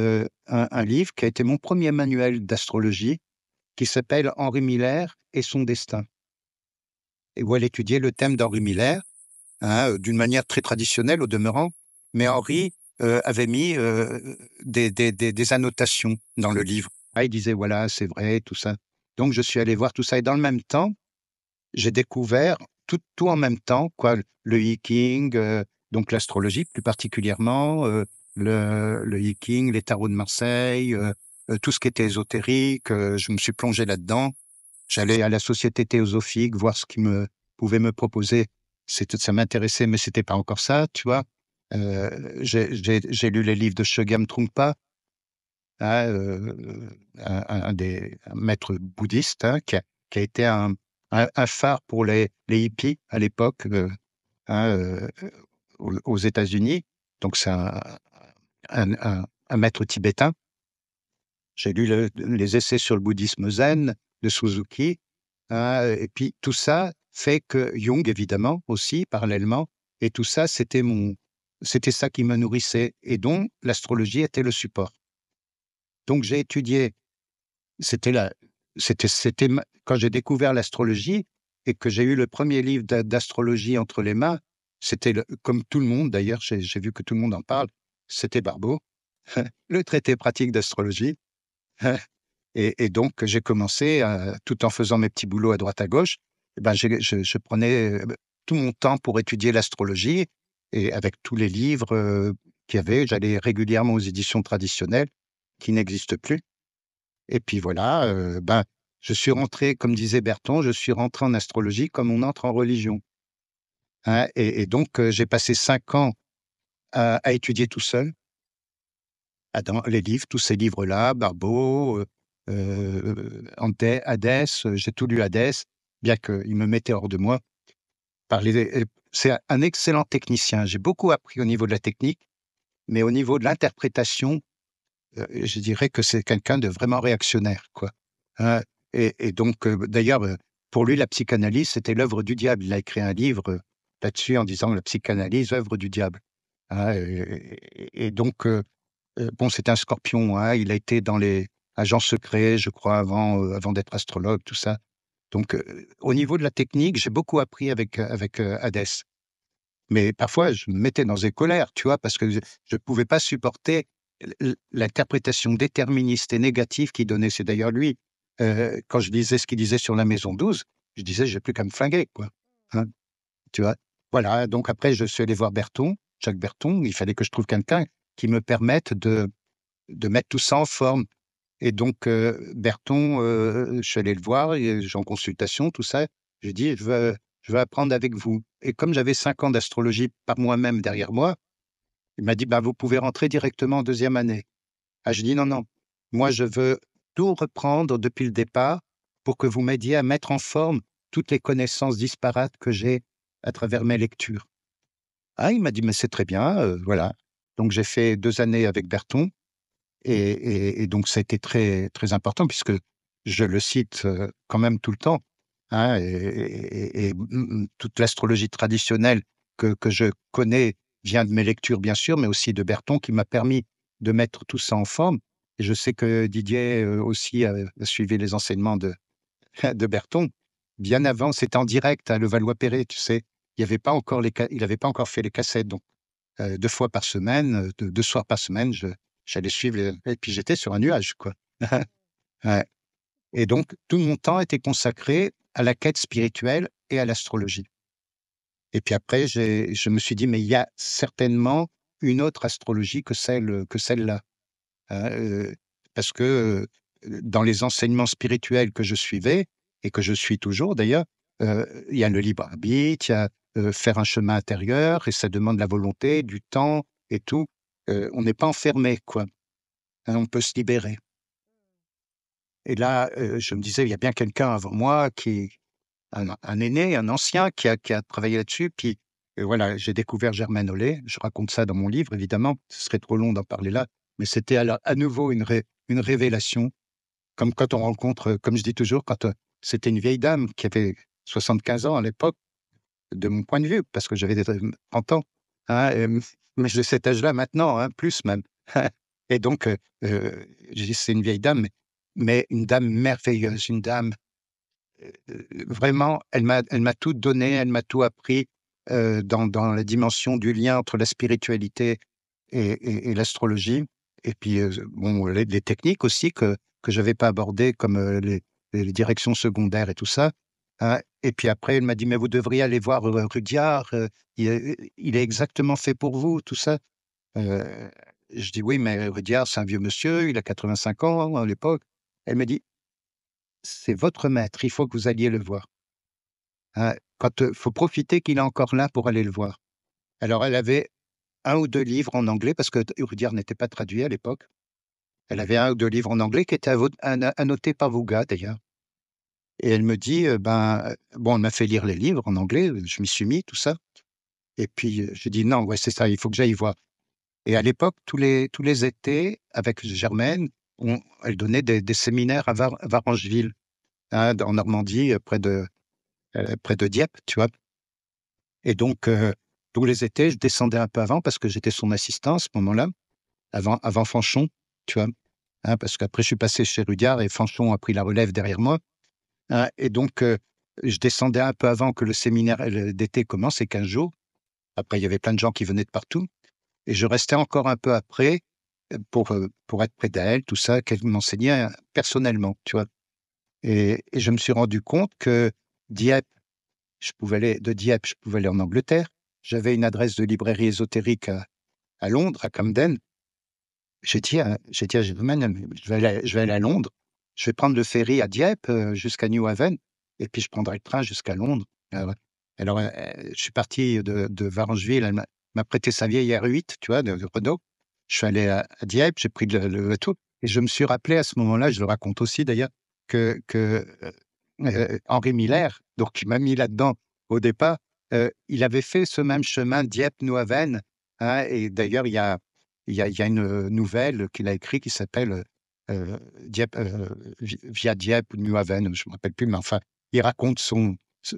un livre qui a été mon premier manuel d'astrologie, qui s'appelle Henri Miller et son destin, et où elle étudiait le thème d'Henri Miller, hein, d'une manière très traditionnelle au demeurant, mais Henri, avait mis, des annotations dans le livre. Ah, il disait: «Voilà, c'est vrai», tout ça. Donc je suis allé voir tout ça et dans le même temps, j'ai découvert tout en même temps, quoi, le Yi-King, donc l'astrologie plus particulièrement, le Yi-King, les tarots de Marseille, tout ce qui était ésotérique, je me suis plongé là-dedans. J'allais à la Société théosophique voir ce qu'ils pouvaient me proposer. Ça m'intéressait, mais c'était pas encore ça, tu vois? J'ai lu les livres de Shögyam Trungpa, hein, un maître bouddhiste, hein, qui a été un phare pour les hippies à l'époque, hein, aux États-Unis. Donc c'est un maître tibétain. J'ai lu les essais sur le bouddhisme zen de Suzuki, hein, et puis tout ça fait que Jung, évidemment, aussi, parallèlement, et tout ça, c'était ça qui me nourrissait et dont l'astrologie était le support. Donc j'ai étudié, c'était la c'était ma quand j'ai découvert l'astrologie et que j'ai eu le premier livre d'astrologie entre les mains, c'était comme tout le monde d'ailleurs, j'ai vu que tout le monde en parle, c'était Barbeau, le traité pratique d'astrologie. Et donc j'ai commencé tout en faisant mes petits boulots à droite à gauche, et ben je prenais, tout mon temps pour étudier l'astrologie et avec tous les livres, qu'il y avait, j'allais régulièrement aux éditions traditionnelles qui n'existent plus. Et puis voilà, ben, je suis rentré, comme disait Berton, je suis rentré en astrologie comme on entre en religion, hein, et donc j'ai passé 5 ans à étudier tout seul, Adam, les livres, tous ces livres-là, Barbeau, Hadès, j'ai tout lu Hadès, bien qu'il me mettait hors de moi. C'est un excellent technicien. J'ai beaucoup appris au niveau de la technique, mais au niveau de l'interprétation, je dirais que c'est quelqu'un de vraiment réactionnaire, quoi. Hein, et donc, d'ailleurs, pour lui, la psychanalyse, c'était l'œuvre du diable. Il a écrit un livre là-dessus en disant la psychanalyse, œuvre du diable. Hein, et donc, bon, c'est un scorpion. Hein, il a été dans les agents secrets, je crois, avant d'être astrologue, tout ça. Donc, au niveau de la technique, j'ai beaucoup appris avec Hadès. Mais parfois, je me mettais dans des colères, tu vois, parce que je ne pouvais pas supporter l'interprétation déterministe et négative qu'il donnait. C'est d'ailleurs lui, quand je lisais ce qu'il disait sur la Maison 12, je disais: «J'ai plus qu'à me flinguer, quoi». Hein, tu vois? Voilà, donc après je suis allé voir Berton, Jacques Berton. Il fallait que je trouve quelqu'un qui me permette de mettre tout ça en forme. Et donc, Berton, je suis allé le voir et j'ai en consultation, tout ça. J'ai dit: «Je veux apprendre avec vous», et comme j'avais 5 ans d'astrologie par moi-même derrière moi, il m'a dit: «Bah, vous pouvez rentrer directement en 2e année». Ah, j'ai dit: «Non, non, moi je veux tout reprendre depuis le départ pour que vous m'aidiez à mettre en forme toutes les connaissances disparates que j'ai à travers mes lectures». Ah, il m'a dit: «Mais c'est très bien», voilà. Donc j'ai fait 2 années avec Berton. Et donc ça a été très, très important puisque je le cite, quand même tout le temps, hein, toute l'astrologie traditionnelle que je connais vient de mes lectures, bien sûr, mais aussi de Berton qui m'a permis de mettre tout ça en forme. Et je sais que Didier, aussi a suivi les enseignements de de Berton. Bien avant, c'était en direct à Levallois-Perret, tu sais? Il y avait pas encore il avait pas encore fait les cassettes, donc 2 fois par semaine, 2 soirs par semaine, j'allais suivre et puis j'étais sur un nuage, quoi. Ouais, et donc tout mon temps était consacré à la quête spirituelle et à l'astrologie. Et puis après, je me suis dit: «Mais il y a certainement une autre astrologie que celle-là», hein, parce que, dans les enseignements spirituels que je suivais et que je suis toujours d'ailleurs, il y a le libre arbitre, il y a, faire un chemin intérieur et ça demande la volonté, du temps et tout. On n'est pas enfermé, quoi, hein, on peut se libérer. Et là, je me disais: «Il y a bien quelqu'un avant moi qui un aîné, un ancien qui a travaillé là-dessus». Puis, voilà, j'ai découvert Germaine Hollet. Je raconte ça dans mon livre, évidemment, ce serait trop long d'en parler là, mais c'était à nouveau une révélation, comme quand on rencontre, comme je dis toujours, quand, c'était une vieille dame qui avait 75 ans à l'époque, de mon point de vue, parce que j'avais 30 ans, hein, mais j'ai cet âge-là maintenant, hein, plus même. Et donc, j'ai dit: «C'est une vieille dame, mais une dame merveilleuse, une dame, vraiment, elle m'a tout donné, elle m'a tout appris, dans la dimension du lien entre la spiritualité et l'astrologie, et puis, bon, les techniques aussi que j'avais pas abordées comme, les directions secondaires et tout ça, hein. Et puis après, elle m'a dit: «Mais vous devriez aller voir, Rudyard, il est exactement fait pour vous», tout ça. Heu, je dis: «Oui, mais Rudyard, c'est un vieux monsieur, il a 85 ans à l'époque». Elle me dit: «C'est votre maître, il faut que vous alliez le voir, hein, faut profiter qu'il est encore là pour aller le voir». Alors elle avait un ou 2 livres en anglais parce que Rudyard n'était pas traduit à l'époque. Elle avait un ou 2 livres en anglais qui étaient annotés par Vouga d'ailleurs, et elle me dit, ben, bon, elle m'a fait lire les livres en anglais, je m'y suis mis, tout ça, et puis, j'ai dit: «Non, ouais, c'est ça, il faut que j'aille voir». Et à l'époque, tous les étés, avec Germaine, elle donnait des séminaires à Varengeville, hein, en Normandie, près de Dieppe, tu vois? Et donc, tous les étés, je descendais un peu avant parce que j'étais son assistant à ce moment-là, avant Fanchon, tu vois? Hein, parce qu'après je suis passé chez Rudyard et Fanchon a pris la relève derrière moi, hein, et donc, je descendais un peu avant que le séminaire, d'été commence, et 15 jours. Après, il y avait plein de gens qui venaient de partout, et je restais encore un peu après, pour être près d'elle, tout ça, qu'elle m'enseignait, personnellement, tu vois? Et je me suis rendu compte que Dieppe, je pouvais aller en Angleterre. J'avais une adresse de librairie ésotérique à Londres, à Camden. J'ai dit à Germaine: «Je vais aller à Londres. Je vais prendre le ferry à Dieppe, jusqu'à New Haven, et puis je prendrai le train jusqu'à Londres». Ouais. Alors, je suis parti de Varengeville. Elle m'a prêté sa vieille R8, tu vois, de Renault. je suis allé à Dieppe, j'ai pris le bateau et je me suis rappelé à ce moment-là, je le raconte aussi d'ailleurs, que Henri Miller, donc qui m'a mis là-dedans au départ, il avait fait ce même chemin Dieppe-Nouaven, hein, et d'ailleurs il y a une nouvelle qu'il a écrite qui s'appelle, Dieppe, via Dieppe ou Nouaven, je me rappelle plus, mais enfin, il raconte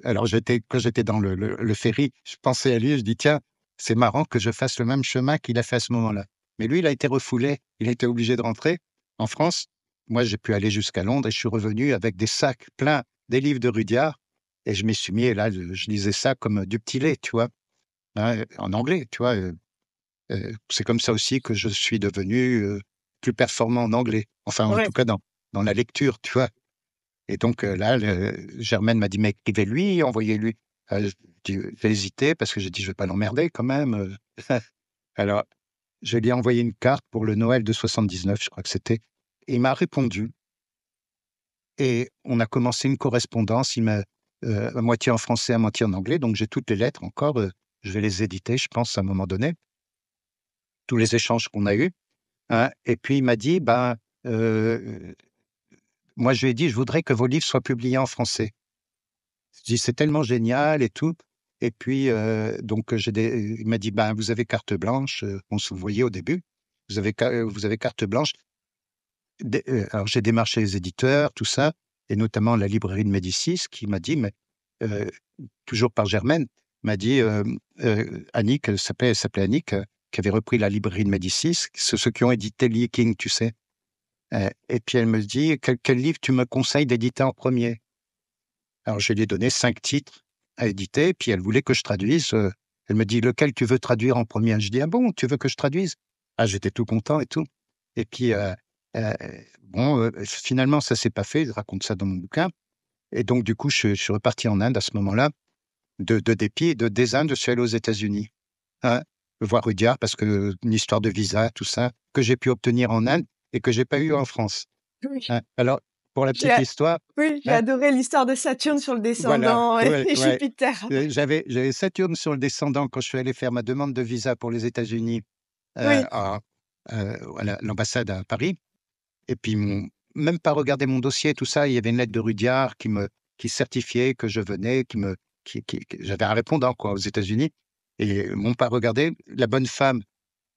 alors quand j'étais dans le ferry, je pensais à lui, je dis: «Tiens, c'est marrant que je fasse le même chemin qu'il a fait à ce moment-là». Mais lui, il a été refoulé, il a été obligé de rentrer en France. Moi, j'ai pu aller jusqu'à Londres et je suis revenu avec des sacs pleins des livres de Rudyard et je m'y suis mis et là, je lisais ça comme du petit lait, tu vois? Hein, en anglais, tu vois? C'est comme ça aussi que je suis devenu, plus performant en anglais. Enfin, en Ouais. tout cas, dans la lecture, tu vois? Et donc, là, Germaine m'a dit: «Mais écrivez-lui, envoyez-lui». J'ai hésité parce que j'ai dit: «Je vais pas l'emmerder quand même, Alors, je lui ai envoyé une carte pour le Noël de 79, je crois que c'était. Et il m'a répondu et on a commencé une correspondance. Il m'a à moitié en français, à moitié en anglais, donc j'ai toutes les lettres encore, je vais les éditer, je pense, à un moment donné, tous les échanges qu'on a eus, hein. Et puis il m'a dit: «Ben, heu» moi je lui ai dit: «Je voudrais que vos livres soient publiés en français». Je dis: «C'est tellement génial et tout». Et puis, donc, il m'a dit: «Ben, vous avez carte blanche», on se voyait au début. Vous avez carte blanche». Alors j'ai démarché les éditeurs, tout ça, et notamment la librairie de Médicis qui m'a dit, mais heu, toujours par Germaine, m'a dit, Annick, elle s'appelait Annick, qui avait repris la librairie de Médicis, c'est ceux qui ont édité Leaking, tu sais? Et puis elle me dit: «Quel livre tu me conseilles d'éditer en premier. Alors je lui ai donné 5 titres à éditer, puis elle voulait que je traduise, elle me dit: «Lequel tu veux traduire en premier. Je dis: «Ah bon, tu veux que je traduise?» Ah, j'étais tout content et tout. Et puis, heu, bon, finalement ça s'est pas fait, je raconte ça dans mon bouquin. Et donc du coup, je suis reparti en Inde à ce moment-là, de dépit, des Indes, je suis allé aux États-Unis, hein, voir Rudyard parce que une histoire de visa, tout ça, que j'ai pu obtenir en Inde et que j'ai pas eu en France, Oui. hein. Alors, pour la J'ai petite a histoire, oui, j'ai hein, adoré l'histoire de Saturne sur le voilà, descendant et ouais, et ouais. Jupiter après. J'avais Saturne sur le descendant quand je suis allé faire ma demande de visa pour les États-Unis, Oui. à, l'ambassade à Paris. Et puis même pas regardé mon dossier, tout ça, il y avait une lettre de Rudyard qui certifiait que je venais, que j'avais un répondant, quoi, aux États-Unis. Et m'ont pas regardé. La bonne femme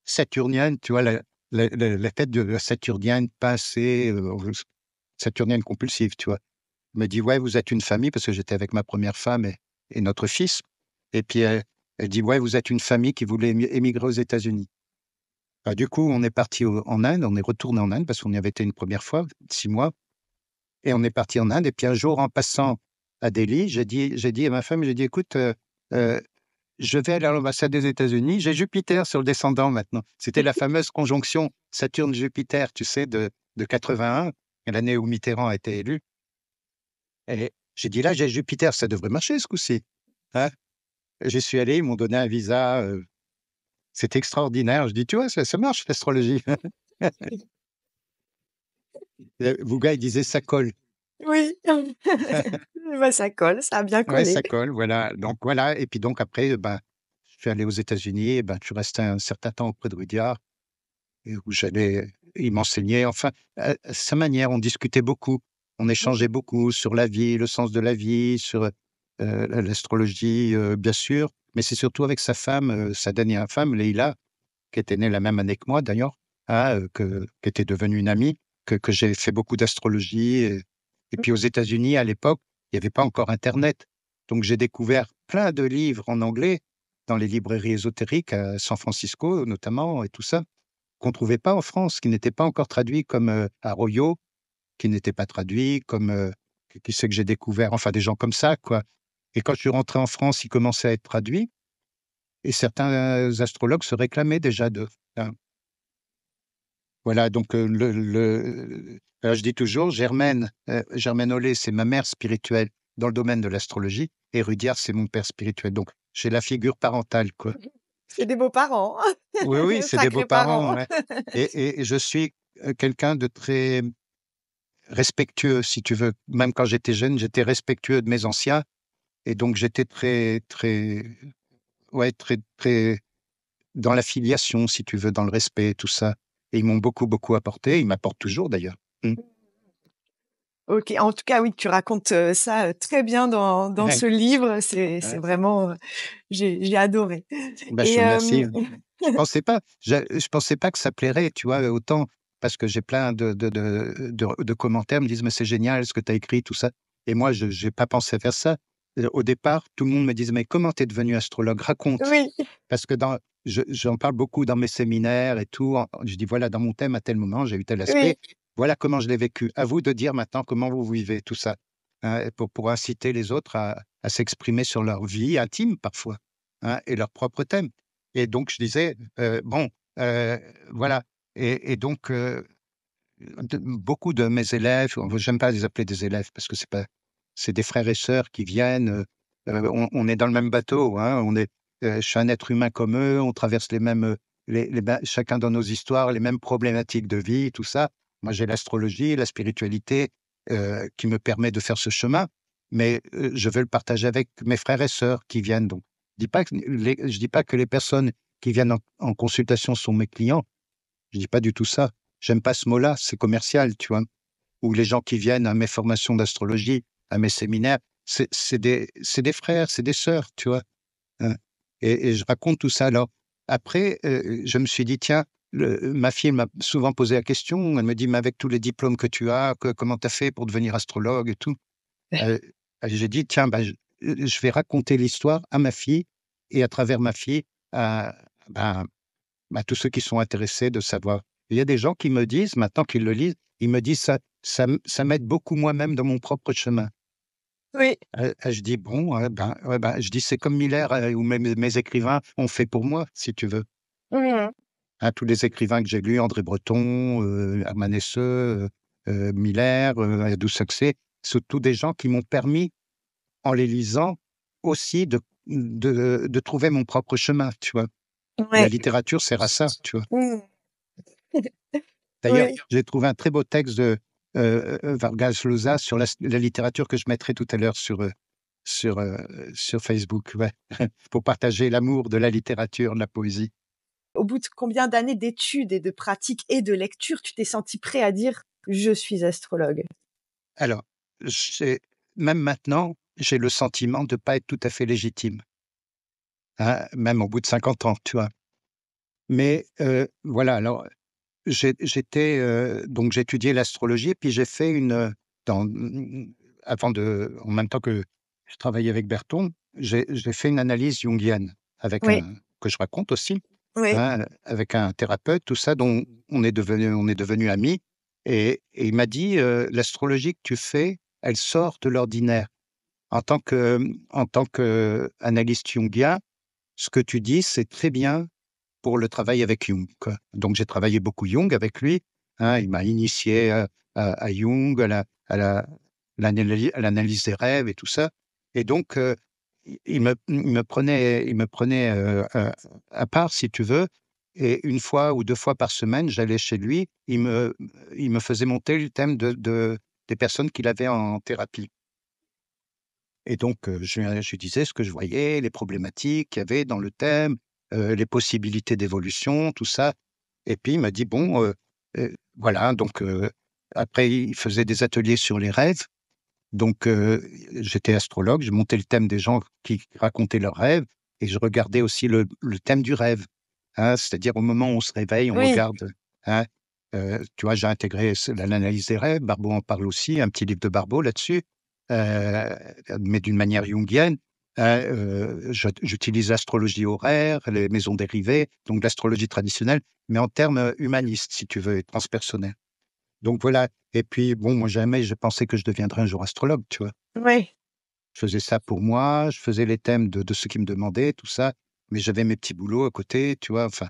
saturnienne, tu vois, la tête de la saturnienne pincée, saturnienne compulsive, tu vois? Me dit: «Ouais, vous êtes une famille», parce que j'étais avec ma première femme et notre fils. Et puis elle dit: «Ouais, vous êtes une famille qui voulait émigrer aux États-Unis». Bah, du coup, on est parti en Inde, on est retourné en Inde parce qu'on y avait été une première fois, 6 mois, et on est parti en Inde. Et puis un jour, en passant à Delhi, j'ai dit à ma femme, j'ai dit: «Écoute, heu, je vais aller à l'ambassade des États-Unis, j'ai Jupiter sur le descendant maintenant». C'était la fameuse conjonction Saturne-Jupiter, tu sais, de 81, l'année où Mitterrand a été élu. Et j'ai dit: «Là, j'ai Jupiter, ça devrait marcher ce coup-ci, hein?» J'y suis allé, ils m'ont donné un visa, c'était extraordinaire. Je dis: «Tu vois, ça marche l'astrologie». Bouga, il disait: «Ça colle». Oui. Bah, ça colle, ça a bien Ouais, collé. ça colle, voilà. Donc voilà. Et puis donc après, ben, je suis allé aux États-Unis et ben, je suis resté un certain temps auprès de Rudyard et où il m'enseignait, enfin, à sa manière, on discutait beaucoup. On échangeait beaucoup sur la vie, le sens de la vie, sur, l'astrologie, bien sûr, mais c'est surtout avec sa femme, sa dernière femme, Leïla, qui était née la même année que moi d'ailleurs, hein, qui était devenue une amie, que j'ai fait beaucoup d'astrologie. Et puis aux États-Unis, à l'époque, il y avait pas encore internet. Donc j'ai découvert plein de livres en anglais dans les librairies ésotériques à San Francisco notamment et tout ça, qu'on trouvait pas en France, qui n'étaient pas encore traduits, comme, Arroyo, qui n'était pas traduit, comme, qui c'est que j'ai découvert? Enfin des gens comme ça, quoi. Et quand je suis rentré en France, ils commençaient à être traduits et certains astrologues se réclamaient déjà d'eux, hein. Voilà, donc, je dis toujours Germaine Hollet, c'est ma mère spirituelle dans le domaine de l'astrologie, et Rudyard, c'est mon père spirituel. Donc j'ai la figure parentale, quoi. C'est des beaux parents. Oui, oui, c'est des Sacrés beaux-parents, parents. ouais. Et je suis, quelqu'un de très respectueux, si tu veux. Même quand j'étais jeune, j'étais respectueux de mes anciens, et donc j'étais très, très, ouais, très, très dans la filiation, si tu veux, dans le respect, tout ça. Et ils m'ont beaucoup, beaucoup apporté. Ils m'apportent toujours d'ailleurs. Mmh. OK. En tout cas, oui, tu racontes, ça, très bien dans Ouais, ce livre. C'est ouais. vraiment, j'ai adoré Bah, je et te remercie. Je pensais pas que ça plairait, tu vois? Autant parce que j'ai plein de commentaires, me disent: «Mais c'est génial ce que tu as écrit», tout ça. Et moi, je j'ai pas pensé à faire ça. Au départ, tout le monde me disait: «Mais comment tu es devenu astrologue? Raconte». oui, Parce que j'en parle beaucoup dans mes séminaires et tout. Je dis: «Voilà, dans mon thème, à tel moment, j'ai eu tel oui, aspect. Voilà comment je l'ai vécu. À vous de dire maintenant comment vous vivez tout ça», hein, pour inciter les autres à s'exprimer sur leur vie intime parfois, hein, et leur propre thème. Et donc je disais: «Bon, heu, voilà». Et donc beaucoup de mes élèves, j'aime pas les appeler des élèves parce que c'est des frères et sœurs qui viennent, on est dans le même bateau, hein, je suis un être humain comme eux, on traverse les mêmes, chacun dans nos histoires, les mêmes problématiques de vie, tout ça. Moi, j'ai l'astrologie, la spiritualité, qui me permet de faire ce chemin, mais je veux le partager avec mes frères et sœurs qui viennent. Donc je dis pas que les personnes qui viennent en consultation sont mes clients, je dis pas du tout ça. J'aime pas ce mot-là, c'est commercial, tu vois? Ou les gens qui viennent à mes formations d'astrologie, à mes séminaires, c'est des frères, c'est des sœurs, tu vois? Hein, et je raconte tout ça. Alors après, je me suis dit: «Tiens», ma fille m'a souvent posé la question, elle me dit: «Mais avec tous les diplômes que tu as, comment tu as fait pour devenir astrologue et tout?» Heu, j'ai dit: «Tiens, bah, je vais raconter l'histoire à ma fille et à travers ma fille à, ben, à tous ceux qui sont intéressés de savoir». Il y a des gens qui me disent, maintenant qu'ils le lisent, ils me disent: Ça m'aide beaucoup moi-même dans mon propre chemin». oui. Je dis: «Bon, ouais, ben», je dis: «C'est comme Miller, ou mes écrivains ont fait pour moi, si tu veux». Mmh. Hein, tous les écrivains que j'ai lus, André Breton, Hermann Hesse, Miller, Aldous Huxley, sont tous des gens qui m'ont permis, en les lisant, aussi de trouver mon propre chemin, tu vois? La Ouais. littérature sert à ça, tu vois? Mmh. D'ailleurs, Oui. j'ai trouvé un très beau texte de, Vargas Llosa sur la littérature que je mettrai tout à l'heure sur, sur Facebook, ouais, pour partager l'amour de la littérature, de la poésie. Au bout de combien d'années d'études et de pratiques et de lecture, tu t'es senti prêt à dire: «Je suis astrologue»? Alors, j'ai même maintenant, j'ai le sentiment de pas être tout à fait légitime, hein, même au bout de 50 ans, tu vois? Mais, voilà, alors donc j'étudiais l'astrologie, puis j'ai fait dans avant en même temps que je travaillais avec Berton, j'ai fait une analyse jungienne avec Oui, que je raconte aussi, oui, hein, avec un thérapeute, tout ça, dont on est devenus amis. Et il m'a dit: «L'astrologie que tu fais, elle sort de l'ordinaire. En tant qu'analyste jungien, ce que tu dis, c'est très bien pour le travail avec Jung, quoi». Donc j'ai travaillé beaucoup Jung avec lui, hein. Il m'a initié, à Jung, à l'analyse des rêves et tout ça. Et donc, il me prenait, à part, si tu veux. Et une fois ou 2 fois par semaine, j'allais chez lui. Il me faisait monter le thème des personnes qu'il avait en thérapie. Et donc, je lui disais ce que je voyais, les problématiques qu'il y avait dans le thème, les possibilités d'évolution, tout ça. Et puis il m'a dit: «Bon, voilà», donc, après il faisait des ateliers sur les rêves. Donc, j'étais astrologue, je montais le thème des gens qui racontaient leurs rêves, et je regardais aussi le thème du rêve, hein. C'est-à-dire au moment où on se réveille, on oui, regarde, hein, tu vois, j'ai intégré l'analyse des rêves, Barbeau en parle aussi, un petit livre de Barbeau là-dessus, heu, mais d'une manière jungienne, hein. J'utilise l'astrologie horaire, les maisons dérivées, donc l'astrologie traditionnelle, mais en termes, humanistes, si tu veux, et transpersonnels. Donc voilà. Et puis bon, moi jamais je pensais que je deviendrais un jour astrologue, tu vois? oui, Je faisais ça pour moi, je faisais les thèmes de ceux qui me demandaient, tout ça, mais j'avais mes petits boulots à côté, tu vois? Enfin.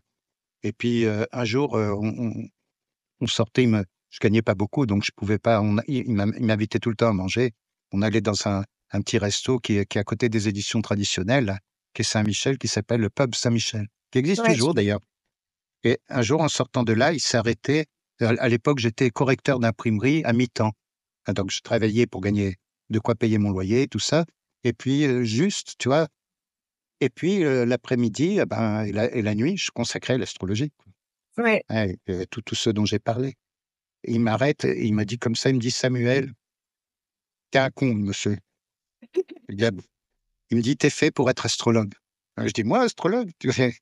Et puis, un jour, on sortait, je gagnais pas beaucoup, donc je pouvais pas, il m'invitait tout le temps à manger. On allait dans un petit resto qui est à côté des éditions traditionnelles, là, qui est Saint-Michel, qui s'appelle le Pub Saint-Michel, qui existe ouais, toujours d'ailleurs. Et un jour, en sortant de là, il s'est arrêté. À l'époque, j'étais correcteur d'imprimerie à mi-temps. Ah, donc je travaillais pour gagner de quoi payer mon loyer, tout ça. Et puis, juste, tu vois? Et puis, l'après-midi, et la nuit, je consacrais à l'astrologie, Ouais. ouais, tout ce dont j'ai parlé. Et il m'arrête et il m'a dit comme ça, il me dit: «Samuel, tu un con, monsieur». Il dit: «Ah bon?» Il me dit: «Tu fait pour être astrologue». Je dis: «Moi, astrologue?» Tu sais?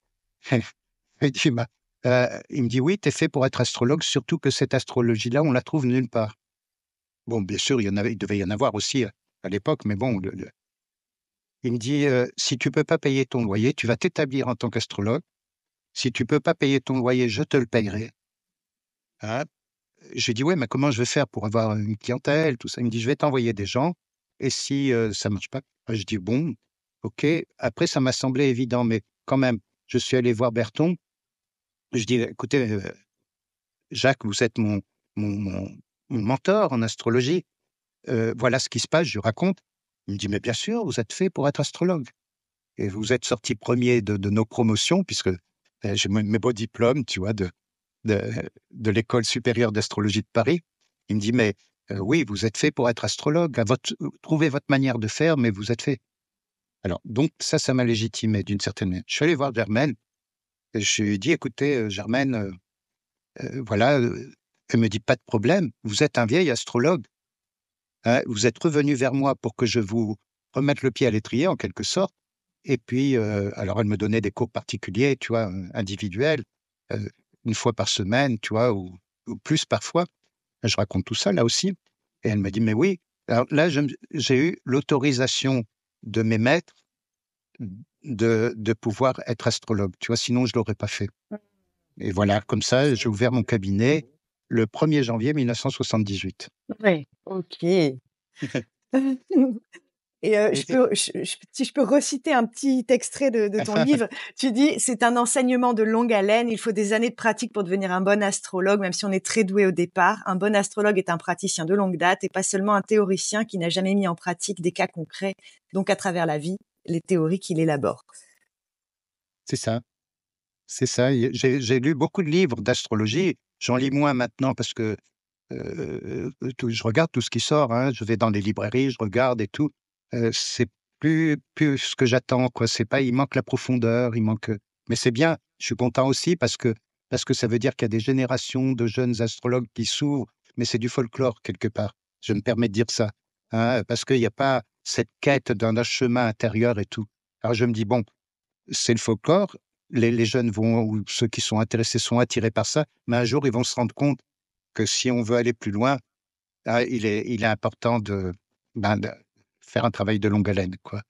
Il dit: il me dit: «Oui, tu fait pour être astrologue, surtout que cette astrologie-là, on la trouve nulle part». Bon, bien sûr, il devait y en avoir aussi, à l'époque, mais bon, il me dit: Si tu peux pas payer ton loyer, tu vas t'établir en tant qu'astrologue. Si tu peux pas payer ton loyer, je te le payerai». Hein? J'ai dit: «Ouais, mais comment je vais faire pour avoir une clientèle, tout ça?» Il me dit: «Je vais t'envoyer des gens et si, ça marche pas». Je dis: «Bon, OK». Après ça m'a semblé évident, mais quand même, je suis allé voir Berton. Je dis: «Écoutez, Jacques, vous êtes mon mon mon mentor en astrologie. Voilà ce qui se passe», je lui raconte. Il me dit: «Mais bien sûr, vous êtes fait pour être astrologue et vous êtes sorti premier de nos promotions», puisque, j'ai mes beaux diplômes, tu vois, de de l'École supérieure d'astrologie de Paris. Il me dit: «Mais, oui, vous êtes fait pour être astrologue, trouvez votre manière de faire, mais vous êtes fait». Alors donc ça m'a légitimé d'une certaine manière. Je suis allé voir Germaine et je lui ai dit: «Écoutez, Germaine, voilà», elle me dit: «Pas de problème, vous êtes un vieil astrologue, hein, vous êtes revenu vers moi pour que je vous remette le pied à l'étrier en quelque sorte et puis, alors elle me donnait des cours particuliers, tu vois, individuels, heu, 1 fois par semaine, tu vois, ou plus parfois. Je raconte tout ça là aussi et elle me dit: «Mais oui». Alors là, j'ai eu l'autorisation de mes maîtres de pouvoir être astrologue, tu vois? Sinon je l'aurais pas fait et voilà, comme ça, j'ai ouvert mon cabinet le 1er janvier 1978. Ouais, OK. Et Et je peux je si je peux reciter un petit extrait de ton livre, tu dis: «C'est un enseignement de longue haleine, il faut des années de pratique pour devenir un bon astrologue, même si on est très doué au départ. Un bon astrologue est un praticien de longue date et pas seulement un théoricien qui n'a jamais mis en pratique des cas concrets, donc à travers la vie, les théories qu'il élabore». c'est ça, c'est ça. J'ai lu beaucoup de livres d'astrologie. J'en lis moins maintenant parce que, je regarde tout ce qui sort, hein. Je vais dans les librairies, je regarde et tout. C'est plus ce que j'attends, quoi. C'est pas il manque la profondeur, il manque, mais c'est bien. Je suis content aussi parce que ça veut dire qu'il y a des générations de jeunes astrologues qui s'ouvrent, mais c'est du folklore quelque part. Je me permets de dire ça, hein, parce qu'il y a pas cette quête d'un chemin intérieur et tout. Alors je me dis: «Bon, c'est le folklore, les jeunes vont ou ceux qui sont intéressés sont attirés par ça, mais un jour ils vont se rendre compte que si on veut aller plus loin, il est important de faire un travail de longue haleine, quoi.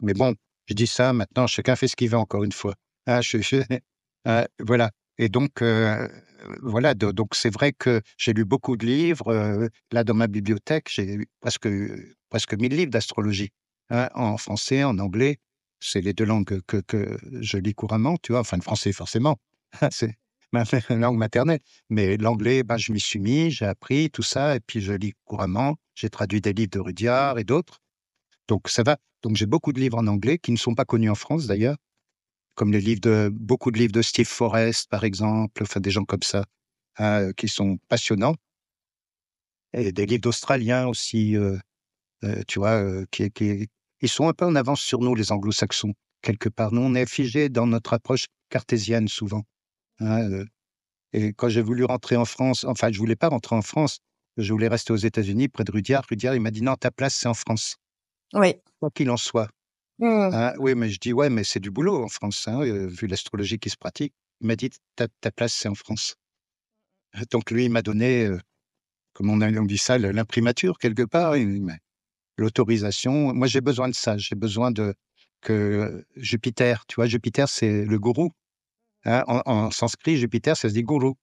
Mais bon, je dis ça, maintenant chacun fait ce qu'il veut encore une fois. Hein, voilà et donc voilà, donc c'est vrai que j'ai lu beaucoup de livres, là dans ma bibliothèque, j'ai eu presque 1 000 livres d'astrologie, hein, en français, en anglais. C'est les 2 langues que je lis couramment, tu vois? Enfin, le français forcément, c'est ma langue maternelle. Mais l'anglais, ben, je m'y suis mis, j'ai appris tout ça et puis je lis couramment. J'ai traduit des livres de Rudyard et d'autres, donc ça va. Donc j'ai beaucoup de livres en anglais qui ne sont pas connus en France d'ailleurs, comme beaucoup de livres de Steve Forrest, par exemple, enfin des gens comme ça, hein, qui sont passionnants et des livres d'Australiens aussi, tu vois, qui ils sont un peu en avance sur nous, les Anglo-Saxons, quelque part. Nous, on est figés dans notre approche cartésienne souvent, hein, et quand j'ai voulu rentrer en France, enfin, je voulais pas rentrer en France, je voulais rester aux États-Unis près de Rudyard. Rudyard, il m'a dit: «Non, ta place, c'est en France, Oui. quoi qu'il en soit». Mmh. Hein, oui, mais je dis: «Ouais, mais c'est du boulot en France, hein, vu l'astrologie qui se pratique». Il m'a dit: Ta place, c'est en France». Donc lui, il m'a donné, comme on dit ça, l'imprimature quelque part, l'autorisation. Moi, j'ai besoin de ça, j'ai besoin de que Jupiter, tu vois? Jupiter, c'est le gourou, hein, en sanskrit, Jupiter, ça se dit gourou.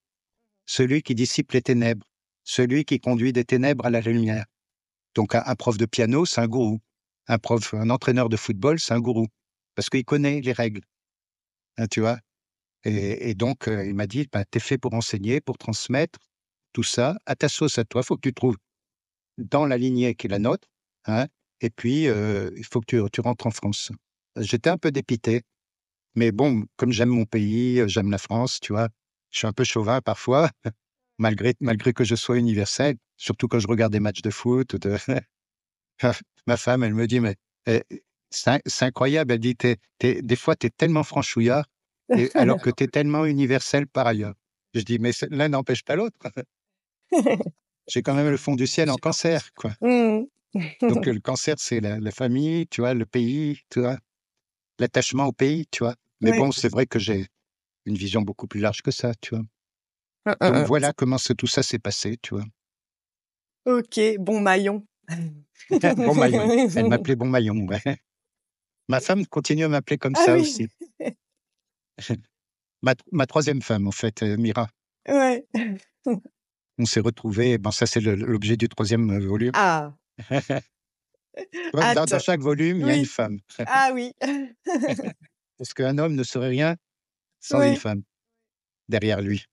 Celui qui dissipe les ténèbres, celui qui conduit des ténèbres à la lumière. Donc un prof de piano, c'est un gourou. Un entraîneur de football, c'est un gourou, parce qu'il connaît les règles, hein, tu vois? Et donc il m'a dit: «Bah, tu fait pour enseigner, pour transmettre tout ça à ta sauce à toi. Faut que tu trouves dans la lignée qui est la nôtre, hein, et puis, il faut que tu rentres en France». J'étais un peu dépité, mais bon, comme j'aime mon pays, j'aime la France, tu vois? Je suis un peu chauvin parfois, malgré que je sois universel, surtout quand je regarde des matchs de foot ou de ma femme, elle me dit: «Mais, C'est incroyable. Elle dit, des fois, tu es tellement franchouillard, et, alors que tu es tellement universel par ailleurs. Je dis, mais l'un n'empêche pas l'autre. J'ai quand même le fond du ciel en cancer, quoi. Mmh. Donc, le cancer, c'est la famille, tu vois, le pays, tu vois, l'attachement au pays, tu vois. Mais Ouais. bon, c'est vrai que j'ai une vision beaucoup plus large que ça, tu vois. Mmh, Donc, mmh, voilà comment tout ça s'est passé, tu vois. OK, bon maillon. Bon maillon. Elle m'appelait Bon maillon, ouais. Ma femme continue à m'appeler comme Ah ça oui, aussi. Ma troisième femme, en fait, Mira. ouais. On s'est retrouvés, bon, ça, c'est l'objet du troisième volume. Ah, Dans hâte. chaque volume, il y a une Oui. femme. Ah oui. Parce qu'un homme ne serait rien sans une Oui. femme derrière lui.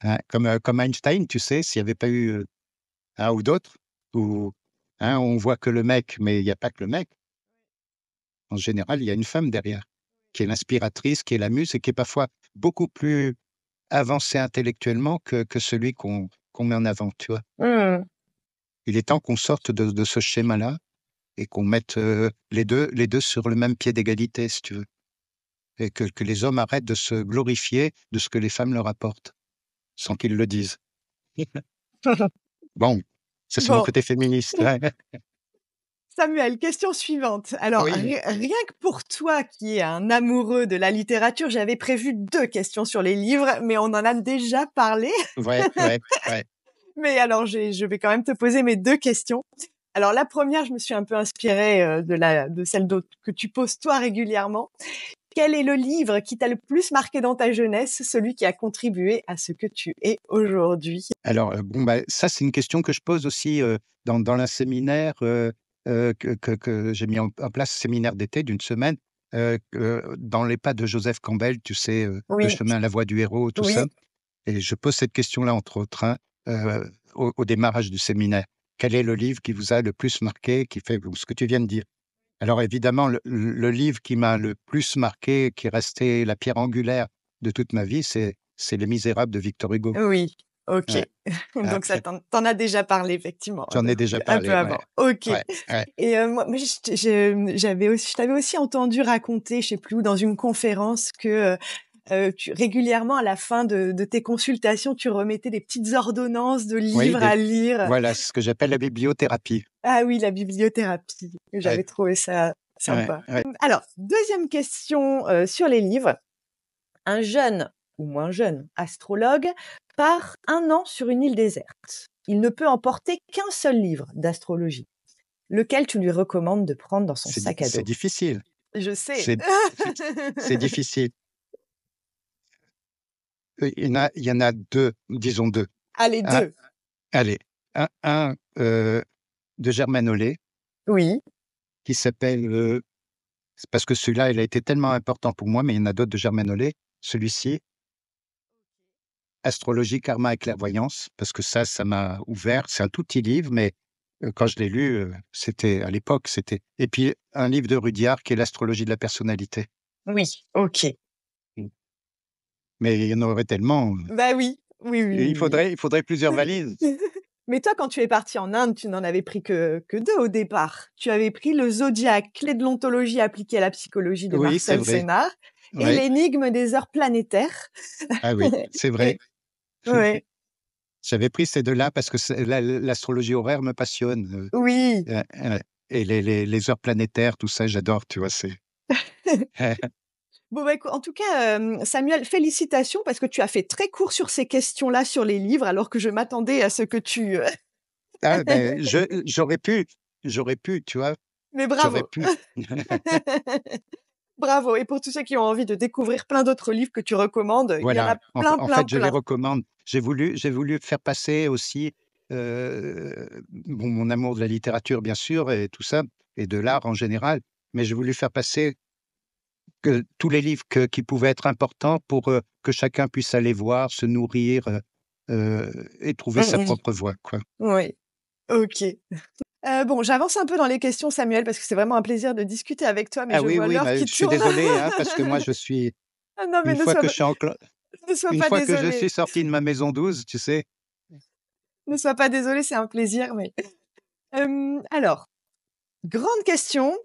Hein, comme Einstein, tu sais, s'il n'y avait pas eu un ou d'autres, ou hein, on voit que le mec, mais il n'y a pas que le mec. En général, il y a une femme derrière, qui est l'inspiratrice, qui est la muse et qui est parfois beaucoup plus avancée intellectuellement que celui qu'on met en avant, tu vois. Mmh. Il est temps qu'on sorte de ce schéma-là et qu'on mette les deux sur le même pied d'égalité, si tu veux. Et que les hommes arrêtent de se glorifier de ce que les femmes leur apportent, sans qu'ils le disent. Bon, ça c'est mon Bon, côté féministe. Ouais. Samuel, question suivante. Alors, Oui, rien que pour toi qui es un amoureux de la littérature, j'avais prévu 2 questions sur les livres, mais on en a déjà parlé. ouais, ouais, ouais. Mais alors, je vais quand même te poser mes 2 questions. Alors la première, je me suis un peu inspirée, de celle que tu poses toi régulièrement. Quel est le livre qui t'a le plus marqué dans ta jeunesse, celui qui a contribué à ce que tu es aujourd'hui? Alors, bon, bah, ça, c'est une question que je pose aussi, dans un séminaire, que j'ai mis en place, séminaire d'été d'une semaine, dans les pas de Joseph Campbell, tu sais, Le Oui, chemin, la voie du héros, tout ça. oui, Et je pose cette question-là, entre autres, hein, au démarrage du séminaire. Quel est le livre qui vous a le plus marqué, qui fait ce que tu viens de dire? Alors évidemment, le livre qui m'a le plus marqué, qui est resté la pierre angulaire de toute ma vie, c'est Les Misérables de Victor Hugo. oui, OK. Ouais. Donc ça, Après, tu en as déjà parlé effectivement, j'en ai déjà un peu parlé, ouais. avant. OK. Ouais, ouais. Et moi je t'avais aussi entendu raconter, je sais plus où, dans une conférence que, tu régulièrement à la fin de tes consultations, tu remettais des petites ordonnances de Oui, livres à lire. voilà, c'est ce que j'appelle la bibliothérapie. Ah oui, la bibliothérapie. Ouais, J'avais trouvé ça ouais, sympa. ouais. Alors, deuxième question, sur les livres. Un jeune ou moins jeune astrologue part 1 an sur une île déserte. Il ne peut emporter qu'un seul livre d'astrologie. Lequel tu lui recommandes de prendre dans son sac à C'est dos? difficile. Je sais. C'est c'est difficile. Il y en a 2, disons 2. Allez, Un 2. allez, un, de Germaine Hollet Oui, qui s'appelle, c'est parce que celui-là, il a été tellement important pour moi, mais il y en a d'autres de Germaine Hollet. Celui-ci, Astrologie, karma et clairvoyance, parce que ça m'a ouvert. C'est un tout petit livre, mais quand je l'ai lu, c'était à l'époque, c'était et puis un livre de Rudyard qui est L'astrologie de la personnalité. oui, OK. Mmh. Mais il y en aurait tellement, Bah oui, oui, oui, et oui, oui. il faudrait plusieurs valises. Mais toi, quand tu es parti en Inde, tu n'en avais pris que 2 au départ. Tu avais pris le Zodiaque, clé de l'ontologie appliquée à la psychologie de Oui, c'est Marcel vrai. Sénard et Ouais. l'énigme des heures planétaires. Ah oui, c'est vrai. Et ouais, J'avais pris ces 2-là parce que l'astrologie horaire me passionne, oui. et les heures planétaires, tout ça, j'adore, tu vois? C'est Bon, bah, en tout cas, Samuel, félicitations parce que tu as fait très court sur ces questions-là, sur les livres, alors que je m'attendais à ce que tu, ah ben, j'aurais pu, tu vois? mais J'aurais bravo. pu. Bravo et pour tous ceux qui ont envie de découvrir plein d'autres livres que tu recommandes, il y en a Voilà, plein, en plein, fait, je les plein. recommande. J'ai voulu faire passer aussi, bon, mon amour de la littérature, bien sûr, et tout ça, et de l'art en général, mais j'ai voulu faire passer que tous les livres qui pouvaient être importants pour, que chacun puisse aller voir, se nourrir, et trouver Mmh sa mh. propre voie, quoi. Oui, OK. Bon, j'avance un peu dans les questions, Samuel, parce que c'est vraiment un plaisir de discuter avec toi, mais Ah je oui, vois oui, l'heure bah, qui je suis tourne. désolé, hein, parce que moi, je suis Ah non, mais une fois que je suis enclen ne sois une pas fois que je suis désolé. sorti de ma maison 12, tu sais? Ne sois pas désolé, c'est un plaisir, mais alors, grande question,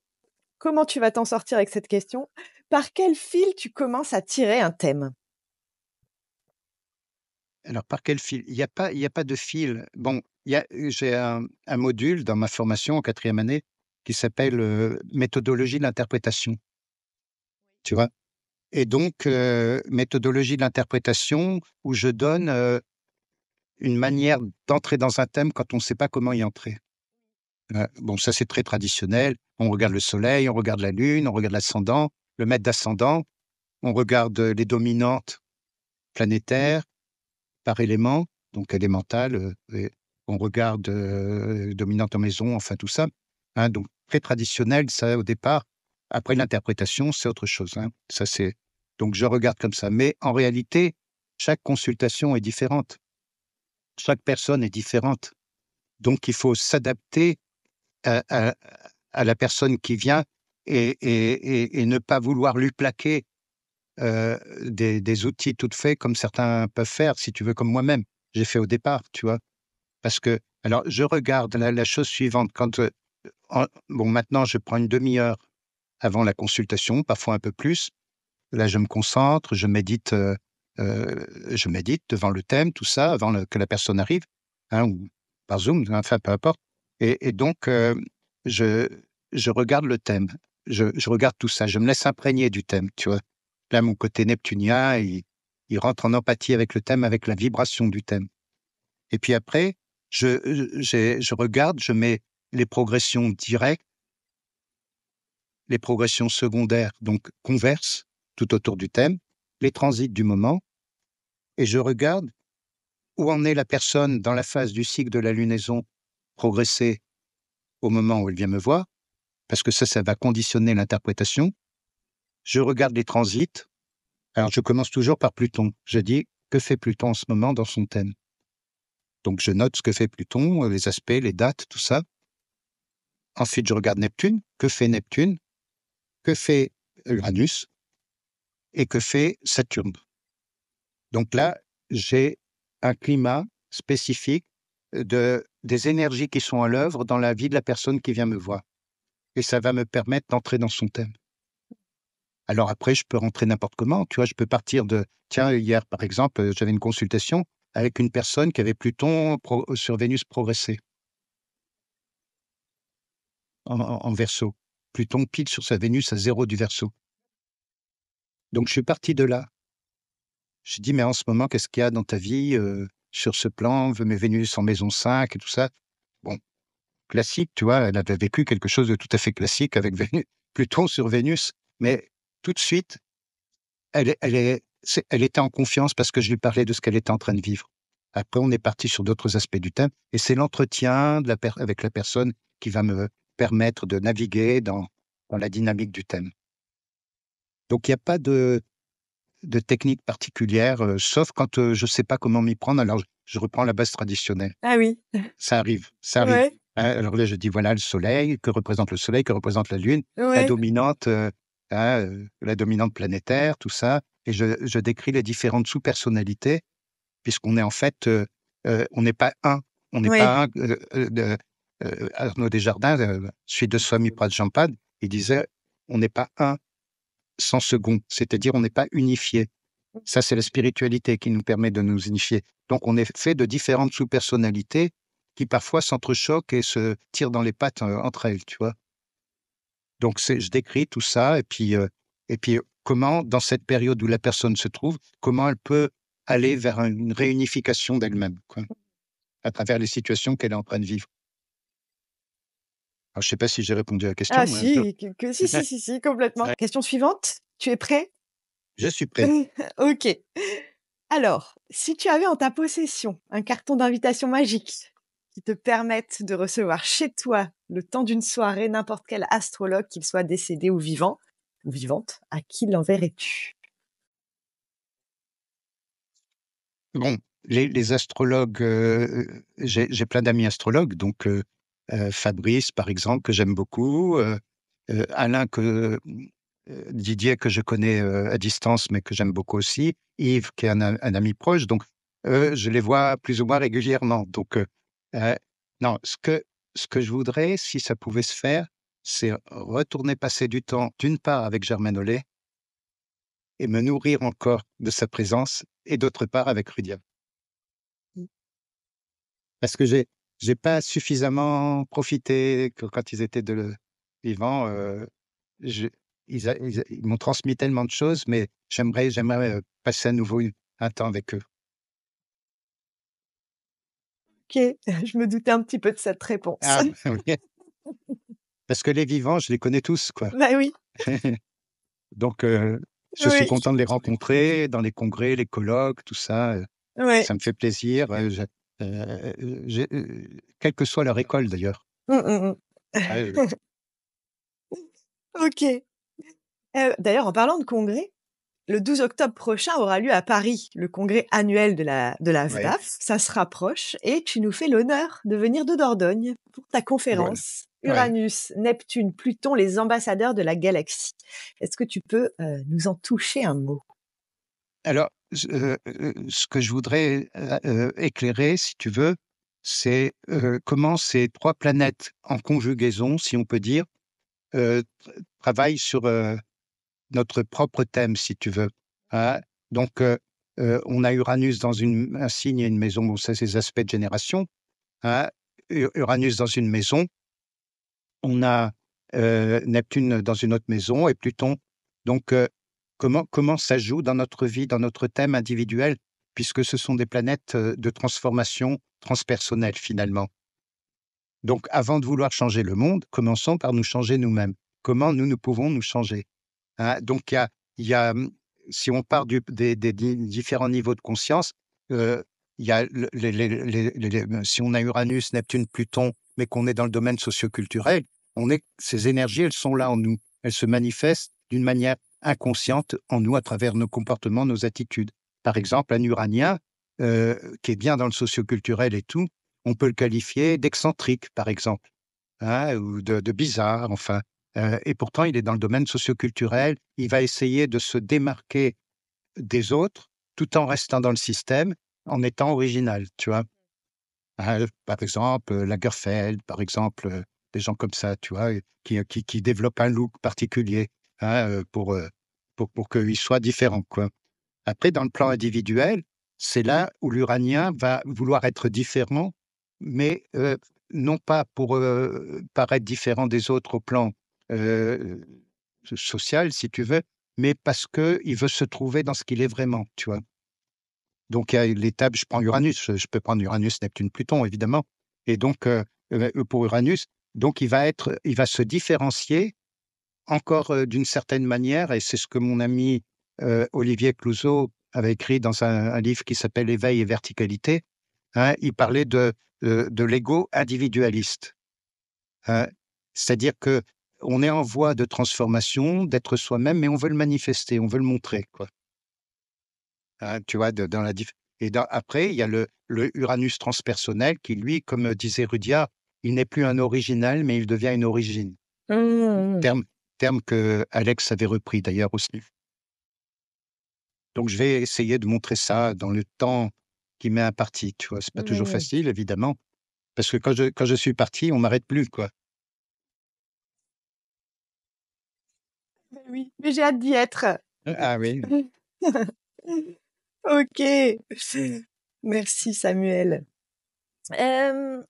comment tu vas t'en sortir avec cette question. Par quel fil tu commences à tirer un thème? Alors par quel fil? Il y a pas de fil. Bon, j'ai un module dans ma formation en 4e année qui s'appelle, méthodologie de l'interprétation, tu vois? Et donc, méthodologie de l'interprétation où je donne, une manière d'entrer dans un thème quand on ne sait pas comment y entrer. Bon, ça, c'est très traditionnel. On regarde le soleil, on regarde la lune, on regarde l'ascendant, le maître d'ascendant, on regarde, les dominantes planétaires par élément, donc élémental, et on regarde, dominante en maison, enfin tout ça, hein, donc très traditionnel ça au départ. Après l'interprétation, c'est autre chose, hein. Ça c'est donc je regarde comme ça. Mais en réalité, chaque consultation est différente. Chaque personne est différente. Donc il faut s'adapter à à la personne qui vient et ne pas vouloir lui plaquer, des outils tout faits comme certains peuvent faire, si tu veux, comme moi-même, j'ai fait au départ, tu vois? Parce que alors je regarde la chose suivante, quand, bon maintenant je prends une demi-heure avant la consultation, parfois un peu plus. Là, je me concentre, je médite devant le thème, tout ça, avant que la personne arrive, hein, ou par Zoom, enfin peu importe. Et donc, je, je regarde le thème, je regarde tout ça, je me laisse imprégner du thème, tu vois. Là, mon côté neptunien, il rentre en empathie avec le thème, avec la vibration du thème. Et puis après, je regarde, je mets les progressions directes, les progressions secondaires, donc converses, tout autour du thème, les transits du moment, et je regarde où en est la personne dans la phase du cycle de la lunaison progressée au moment où elle vient me voir, parce que ça va conditionner l'interprétation. Je regarde les transits. Alors, je commence toujours par Pluton. Je dis, que fait Pluton en ce moment dans son thème? Donc, je note ce que fait Pluton, les aspects, les dates, tout ça. Ensuite, je regarde Neptune. Que fait Neptune? Que fait Uranus? Et que fait Saturne? Donc là, j'ai un climat spécifique des énergies qui sont à l'œuvre dans la vie de la personne qui vient me voir. Et ça va me permettre d'entrer dans son thème. Alors après, je peux rentrer n'importe comment. Tu vois, je peux partir de... Tiens, hier, par exemple, j'avais une consultation avec une personne qui avait Pluton sur Vénus progressé en Verseau. Pluton pile sur sa Vénus à 0 du Verseau. Donc, je suis parti de là. Je dis, mais en ce moment, qu'est-ce qu'il y a dans ta vie sur ce plan, mes Vénus en maison 5 et tout ça? Bon, classique, tu vois, elle avait vécu quelque chose de tout à fait classique avec Vénus, Pluton sur Vénus, mais tout de suite, elle était en confiance parce que je lui parlais de ce qu'elle était en train de vivre. Après, on est parti sur d'autres aspects du thème, et c'est l'entretien avec la personne qui va me permettre de naviguer dans la dynamique du thème. Donc, il n'y a pas de technique particulière, sauf quand je ne sais pas comment m'y prendre, alors je reprends la base traditionnelle. Ah oui. Ça arrive, ça arrive. Ouais, Alors là, je dis voilà le soleil, que représente le soleil, que représente la lune, la ouais. dominante, la dominante planétaire, tout ça, et je décris les différentes sous-personnalités, puisqu'on est en fait, on n'est pas un, on n'est Oui. pas un. Arnaud Desjardins, suite de Swami Prajnapada, il disait on n'est pas un sans second, c'est-à-dire on n'est pas unifié. Ça, c'est la spiritualité qui nous permet de nous unifier. Donc, on est fait de différentes sous-personnalités qui parfois s'entrechoquent et se tirent dans les pattes entre elles, tu vois. Donc, je décris tout ça et puis comment, dans cette période où la personne se trouve, comment elle peut aller vers une réunification d'elle-même, quoi, à travers les situations qu'elle est en train de vivre. Alors, je sais pas si j'ai répondu à la question, Ah mais si, si, complètement. ouais, Question suivante, tu es prêt? je suis prêt. OK. Alors, si tu avais en ta possession un carton d'invitation magique qui te permette de recevoir chez toi, le temps d'une soirée, n'importe quel astrologue, qu'il soit décédé ou vivant ou vivante, à qui l'enverrais-tu? Bon, les astrologues, j'ai plein d'amis astrologues, donc Fabrice, par exemple, que j'aime beaucoup, Alain Didier que je connais, à distance, mais que j'aime beaucoup aussi, Yves qui est un ami proche, donc je les vois plus ou moins régulièrement. Donc non, ce que je voudrais, si ça pouvait se faire, c'est retourner passer du temps, d'une part avec Germaine Hollet et me nourrir encore de sa présence et d'autre part avec Rudia. Parce que j'ai pas suffisamment profité quand ils étaient vivants, je ils m'ont transmis tellement de choses, mais j'aimerais, passer à nouveau un temps avec eux. OK, je me doutais un petit peu de cette réponse. Ah oui, parce que les vivants, je les connais tous, quoi. Bah oui, Donc je suis oui, content de les rencontrer dans les congrès, les colloques, tout ça, ouais. ça me fait plaisir, quelle que soit leur école d'ailleurs. Mmh. Ouais, OK. D'ailleurs, en parlant de congrès, le 12 octobre prochain aura lieu à Paris le congrès annuel de la ouais, SDAF. Ça se rapproche et tu nous fais l'honneur de venir de Dordogne pour ta voilà, conférence ouais. Uranus, Neptune, Pluton, les ambassadeurs de la galaxie. Est-ce que tu peux, nous en toucher un mot? Alors, ce que je voudrais, éclairer, si tu veux, c'est, comment ces 3 planètes en conjugaison, si on peut dire, travaillent sur, notre propre thème, si tu veux, hein. Donc, on a Uranus dans un signe et une maison, bon ça, c'est les aspects de génération, hein. Uranus dans une maison, on a, Neptune dans une autre maison et Pluton. Donc, comment ça joue dans notre vie, dans notre thème individuel, puisque ce sont des planètes, de transformation transpersonnelle, finalement. Donc avant de vouloir changer le monde, commençons par nous changer nous-mêmes. Comment nous pouvons nous changer? Hein? Donc si on part des différents niveaux de conscience, il y a si on a Uranus, Neptune, Pluton, mais qu'on est dans le domaine socioculturel, ces énergies, elles sont là en nous. Elles se manifestent d'une manière inconsciente en nous à travers nos comportements, nos attitudes. Par exemple, un Uranien, qui est bien dans le socioculturel et tout, on peut le qualifier d'excentrique, par exemple, hein, ou de bizarre, enfin. Et pourtant, il est dans le domaine socioculturel. Il va essayer de se démarquer des autres, tout en restant dans le système, en étant original, tu vois? Par exemple, Lagerfeld, par exemple, des gens comme ça, tu vois? Qui développent un look particulier, hein, pour qu'il soit différent, quoi. Après, dans le plan individuel, c'est là où l'Uranien va vouloir être différent, mais non pas pour, paraître différent des autres au plan, heu, social, si tu veux, mais parce qu'il veut se trouver dans ce qu'il est vraiment, tu vois? Donc il y a l'étape, je prends Uranus, je peux prendre Uranus, Neptune, Pluton, évidemment. Et donc pour Uranus, donc il va se différencier encore, d'une certaine manière, et c'est ce que mon ami, Olivier Clouzot avait écrit dans un livre qui s'appelle «Éveil et verticalité», hein. Il parlait de l'ego individualiste, hein. C'est-à-dire que on est en voie de transformation, d'être soi-même, mais on veut le manifester, on veut le montrer, quoi, hein, tu vois? Dans la diff et dans après, il y a le Uranus transpersonnel qui, lui, comme disait Rudyard, il n'est plus un original, mais il devient une origine. Mmh. Terme terme que Alex avait repris d'ailleurs aussi. Donc je vais essayer de montrer ça dans le temps qui m'est imparti, tu vois? C'est pas toujours Mmh. facile évidemment, parce que quand je suis parti, on m'arrête plus, quoi. Beh oui, mais j'ai hâte d'y être. Ah oui. OK. Merci Samuel.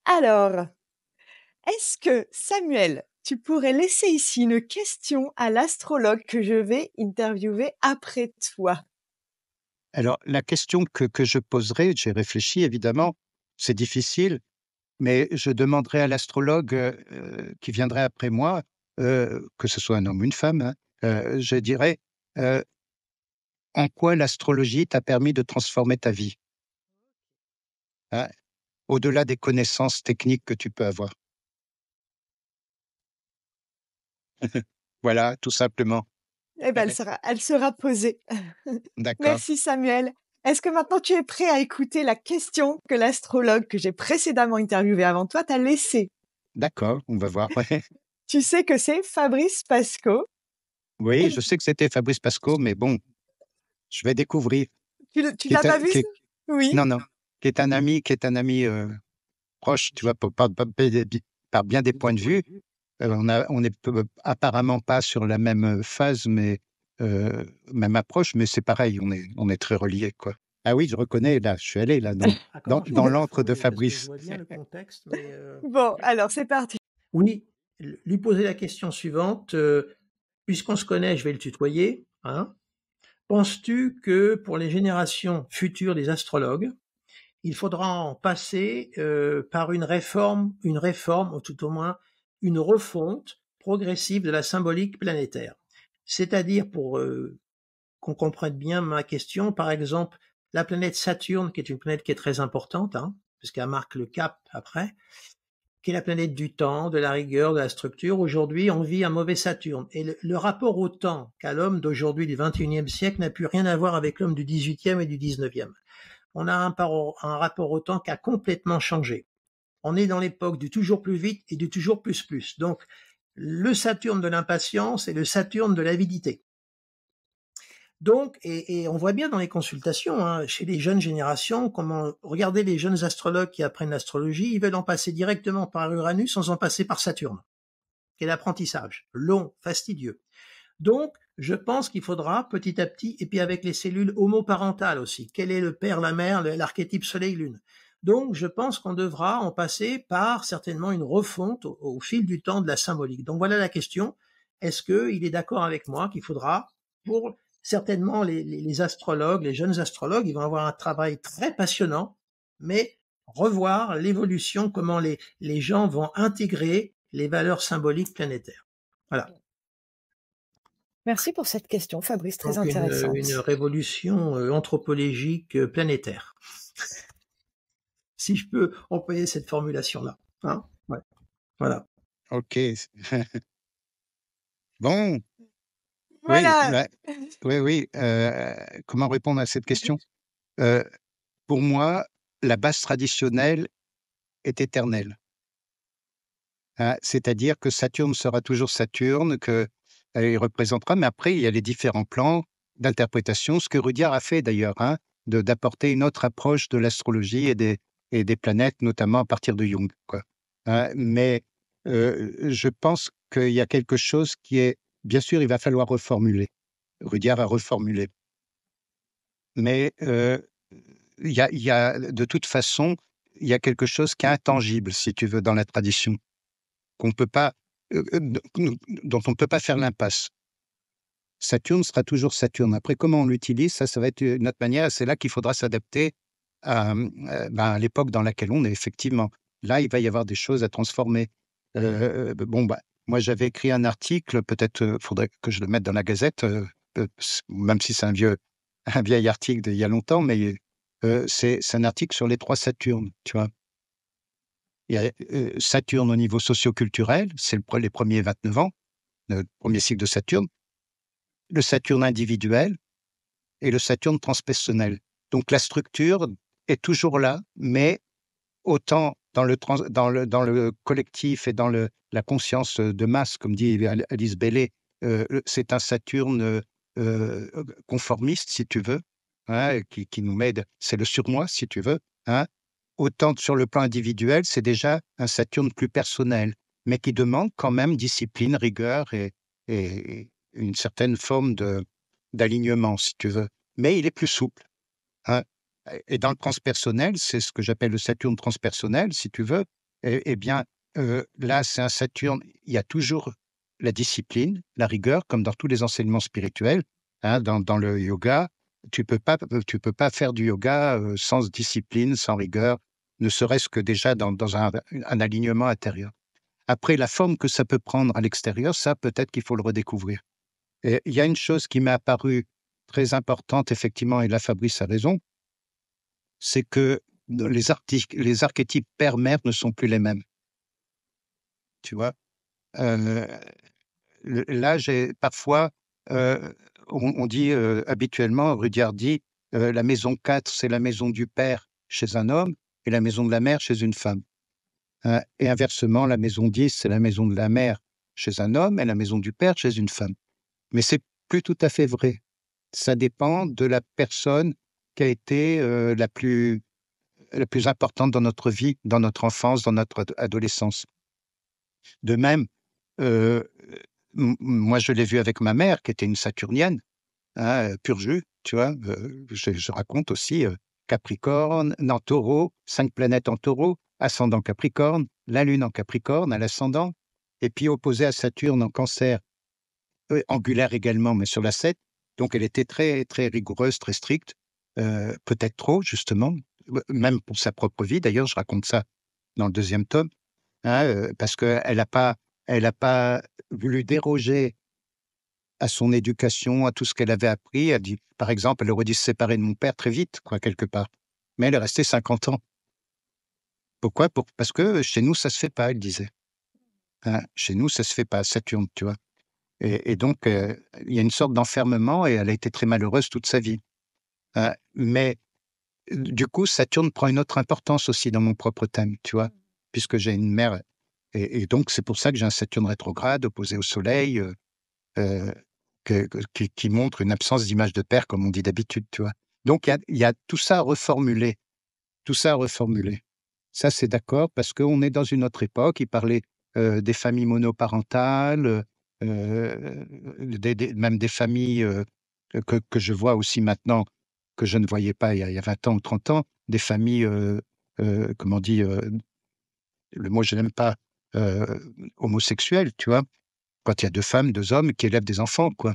Alors, est-ce que Samuel, tu pourrais laisser ici une question à l'astrologue que je vais interviewer après toi? Alors la question que je poserai, j'ai réfléchi évidemment, c'est difficile, mais je demanderai à l'astrologue, qui viendrait après moi, que ce soit un homme ou une femme, hein, je dirais, heu: «En quoi l'astrologie t'a permis de transformer ta vie?» Hein, au-delà des connaissances techniques que tu peux avoir. Voilà, tout simplement. Eh ben, elle sera posée. D'accord, Merci Samuel. Est-ce que maintenant tu es prêt à écouter la question que l'astrologue que j'ai précédemment interviewé avant toi t'a laissée? d'accord, on va voir, ouais. Tu sais que c'est Fabrice Pasco. Oui, je sais que c'était Fabrice Pasco, mais bon, je vais découvrir. Tu Qui l'as est un pas vu? qui est Oui. Non, non, qui est un ami, proche, tu vois? Par bien des points de vue. On n'est apparemment pas sur la même phase, mais même approche, mais c'est pareil, on est très reliés, quoi. Ah oui, je reconnais, là, je suis allé là Comment je dans pourrais la l'antre de formuler? Parce que je Fabrice. vois bien le contexte, mais Bon, alors c'est parti. oui, lui poser la question suivante, puisqu'on se connaît, je vais le tutoyer, hein. Penses-tu que pour les générations futures des astrologues, il faudra en passer par une réforme, ou tout au moins une refonte progressive de la symbolique planétaire? C'est-à-dire, pour qu'on comprenne bien ma question, par exemple, la planète Saturne, qui est une planète qui est très importante, hein, puisqu'elle marque le cap après, qui est la planète du temps, de la rigueur, de la structure. Aujourd'hui, on vit un mauvais Saturne. Et le rapport au temps qu'a l'homme d'aujourd'hui du 21e siècle n'a plus rien à voir avec l'homme du 18e et du 19e. On a un rapport au temps qui a complètement changé. On est dans l'époque du toujours plus vite et du toujours plus plus. Donc, le Saturne de l'impatience et le Saturne de l'avidité. Donc, et on voit bien dans les consultations, hein, chez les jeunes générations, regardez les jeunes astrologues qui apprennent l'astrologie, ils veulent en passer directement par Uranus sans en passer par Saturne. Quel apprentissage long, fastidieux. Donc, je pense qu'il faudra petit à petit, et puis avec les cellules homoparentales aussi, quel est le père, la mère, l'archétype soleil-lune. Donc, je pense qu'on devra en passer par certainement une refonte au fil du temps de la symbolique. Donc, voilà la question. Est-ce qu'il est d'accord avec moi qu'il faudra, pour certainement les astrologues, les jeunes astrologues, ils vont avoir un travail très passionnant, mais revoir l'évolution, comment les gens vont intégrer les valeurs symboliques planétaires. Voilà. Merci pour cette question, Fabrice, très Donc une intéressante. révolution anthropologique planétaire. Si je peux employer cette formulation-là. Hein, ouais. Voilà. OK. Bon, oui, Voilà. oui, comment répondre à cette question? Heu, pour moi, la base traditionnelle est éternelle. Hein, c'est-à-dire que Saturne sera toujours Saturne, qu'il représentera, mais après il y a les différents plans d'interprétation, ce que Rudyard a fait d'ailleurs, hein, d'apporter une autre approche de l'astrologie et des planètes, notamment à partir de Jung, quoi. Hein, mais je pense qu'il y a quelque chose qui est bien sûr, il va falloir reformuler. Rudyard a reformulé. Mais il y a de toute façon, il y a quelque chose qui est intangible, si tu veux, dans la tradition. Qu'on peut pas, dont on ne peut pas faire l'impasse. Saturne sera toujours Saturne. Après, comment on l'utilise, ça va être une autre manière. C'est là qu'il faudra s'adapter à l'époque dans laquelle on est, effectivement. Là, il va y avoir des choses à transformer. Bon, moi, j'avais écrit un article, peut-être faudrait que je le mette dans la Gazette, même si c'est un vieil article d'il y a longtemps, mais c'est un article sur les 3 Saturnes, tu vois? Il y a Saturne au niveau socio-culturel, c'est les premiers 29 ans, le premier cycle de Saturne, le Saturne individuel et le Saturne transpersonnel. Donc la structure est toujours là, mais autant dans le collectif et dans la conscience de masse, comme dit Alice Bailey, c'est un Saturne conformiste, si tu veux, hein, qui nous met, c'est le surmoi, si tu veux, hein. Autant sur le plan individuel, c'est déjà un Saturne plus personnel, mais qui demande quand même discipline, rigueur et une certaine forme d'alignement, si tu veux. Mais il est plus souple, hein. Et dans le transpersonnel, c'est ce que j'appelle le Saturne transpersonnel, si tu veux. Eh bien, là, c'est un Saturne, il y a toujours la discipline, la rigueur, comme dans tous les enseignements spirituels, hein. Dans le yoga, tu peux pas faire du yoga sans discipline, sans rigueur, ne serait-ce que déjà dans un alignement intérieur. Après, la forme que ça peut prendre à l'extérieur, ça, peut-être qu'il faut le redécouvrir. Et il y a une chose qui m'est apparue très importante, effectivement, et là, Fabrice a raison, c'est que les archétypes père-mère ne sont plus les mêmes. Tu vois? Heu, là, j'ai parfois, on dit, habituellement, Rudyard dit, la maison 4, c'est la maison du père chez un homme et la maison de la mère chez une femme. Et inversement, la maison 10, c'est la maison de la mère chez un homme et la maison du père chez une femme. Mais c'est plus tout à fait vrai. Ça dépend de la personne qui a été, la plus importante dans notre vie, dans notre enfance, dans notre adolescence. De même, Euh, Moi, je l'ai vu avec ma mère, qui était une saturnienne, hein, pur jus, tu vois. Je raconte aussi Capricorne, non, Taureau, 5 planètes en Taureau, ascendant Capricorne, la Lune en Capricorne à l'ascendant, et puis opposée à Saturne en Cancer, angulaire également, mais sur la 7. Donc, elle était très, très rigoureuse, très stricte, peut-être trop, justement, même pour sa propre vie. D'ailleurs, je raconte ça dans le 2e tome, hein, parce qu'elle n'a pas voulu déroger à son éducation, à tout ce qu'elle avait appris. Elle dit, par exemple, elle aurait dû se séparer de mon père très vite, quoi, quelque part. Mais elle est restée 50 ans. Pourquoi? Parce que chez nous, ça se fait pas, elle disait. Hein, chez nous, ça se fait pas, Saturne, tu vois. Et donc, il y a une sorte d'enfermement et elle a été très malheureuse toute sa vie. Mais du coup, Saturne prend une autre importance aussi dans mon propre thème, tu vois, puisque j'ai une mère. Et donc, c'est pour ça que j'ai un Saturne rétrograde opposé au Soleil, qui montre une absence d'image de père, comme on dit d'habitude, tu vois. Donc, il y a tout ça à reformuler. Tout ça à reformuler. Ça, c'est d'accord, parce qu'on est dans une autre époque. Il parlait des familles monoparentales, même des familles que je vois aussi maintenant, que je ne voyais pas il y a 20 ans ou 30 ans, des familles, comment on dit, le mot je n'aime pas, euh, homosexuelles, tu vois, quand il y a 2 femmes, 2 hommes qui élèvent des enfants, quoi.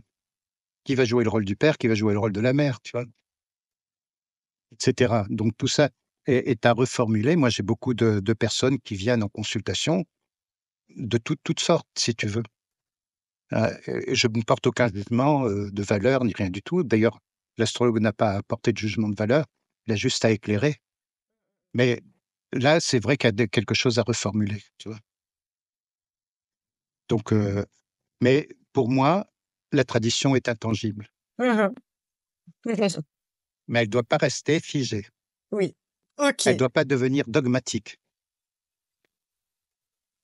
Qui va jouer le rôle du père, qui va jouer le rôle de la mère, tu vois, etc. Donc tout ça est à reformuler. Moi, j'ai beaucoup de personnes qui viennent en consultation de toutes sortes, si tu veux. Et je ne porte aucun jugement de valeur ni rien du tout. D'ailleurs, l'astrologue n'a pas à porter de jugement de valeur, il a juste à éclairer. Mais là, c'est vrai qu'il y a quelque chose à reformuler, tu vois. Donc, mais pour moi, la tradition est intangible, Mhm. Raison. mais elle ne doit pas rester figée. Oui. Elle ne Ok. doit pas devenir dogmatique.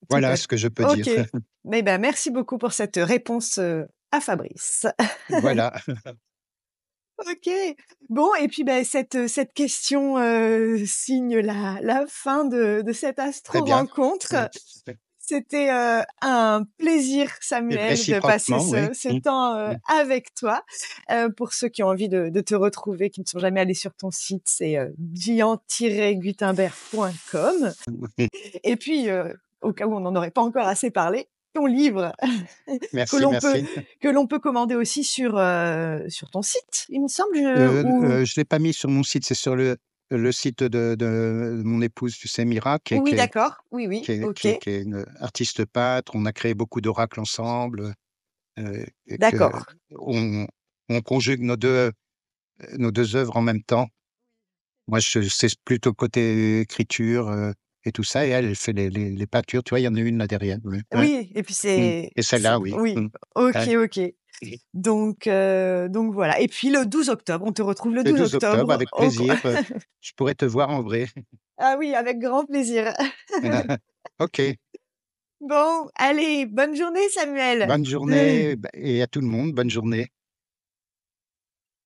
Tout Voilà à ce fait. que je peux dire. Ok. Mais ben, merci beaucoup pour cette réponse à Fabrice. Voilà. OK. Bon et puis, ben cette question, signe la fin de cette Très bien. astro-rencontre. C'était, un plaisir, Et Samuel, de passer réciproquement, oui. ce temps, avec toi. Pour ceux qui ont envie de te retrouver, qui ne sont jamais allés sur ton site, c'est, gian-gutenberg.com et puis, au cas où on n'en aurait pas encore assez parlé, ton livre que Merci, l'on peut merci. commander aussi sur ton site, il me semble, ou Je l'ai pas mis sur mon site, c'est sur le site de mon épouse, tu sais, Mira, oui, d'accord. Oui, oui, OK, qui est une artiste peintre. On a créé beaucoup d'oracles ensemble, et d'accord. qu'on on conjugue nos 2 œuvres en même temps. Moi, c'est plutôt côté écriture, et tout ça, et elle fait les peintures. Tu vois, il y en a une là derrière, oui. Ouais. Oui et puis Mmh. c'est Et celle-là, oui. oui, OK, Ouais. OK. Donc voilà et puis le 12 octobre, on te retrouve le Le 12 12 octobre, octobre avec au co plaisir, je pourrais te voir en vrai. ah oui, avec grand plaisir. OK. Bon, allez, bonne journée, Samuel. Bonne journée, et à tout le monde, bonne journée.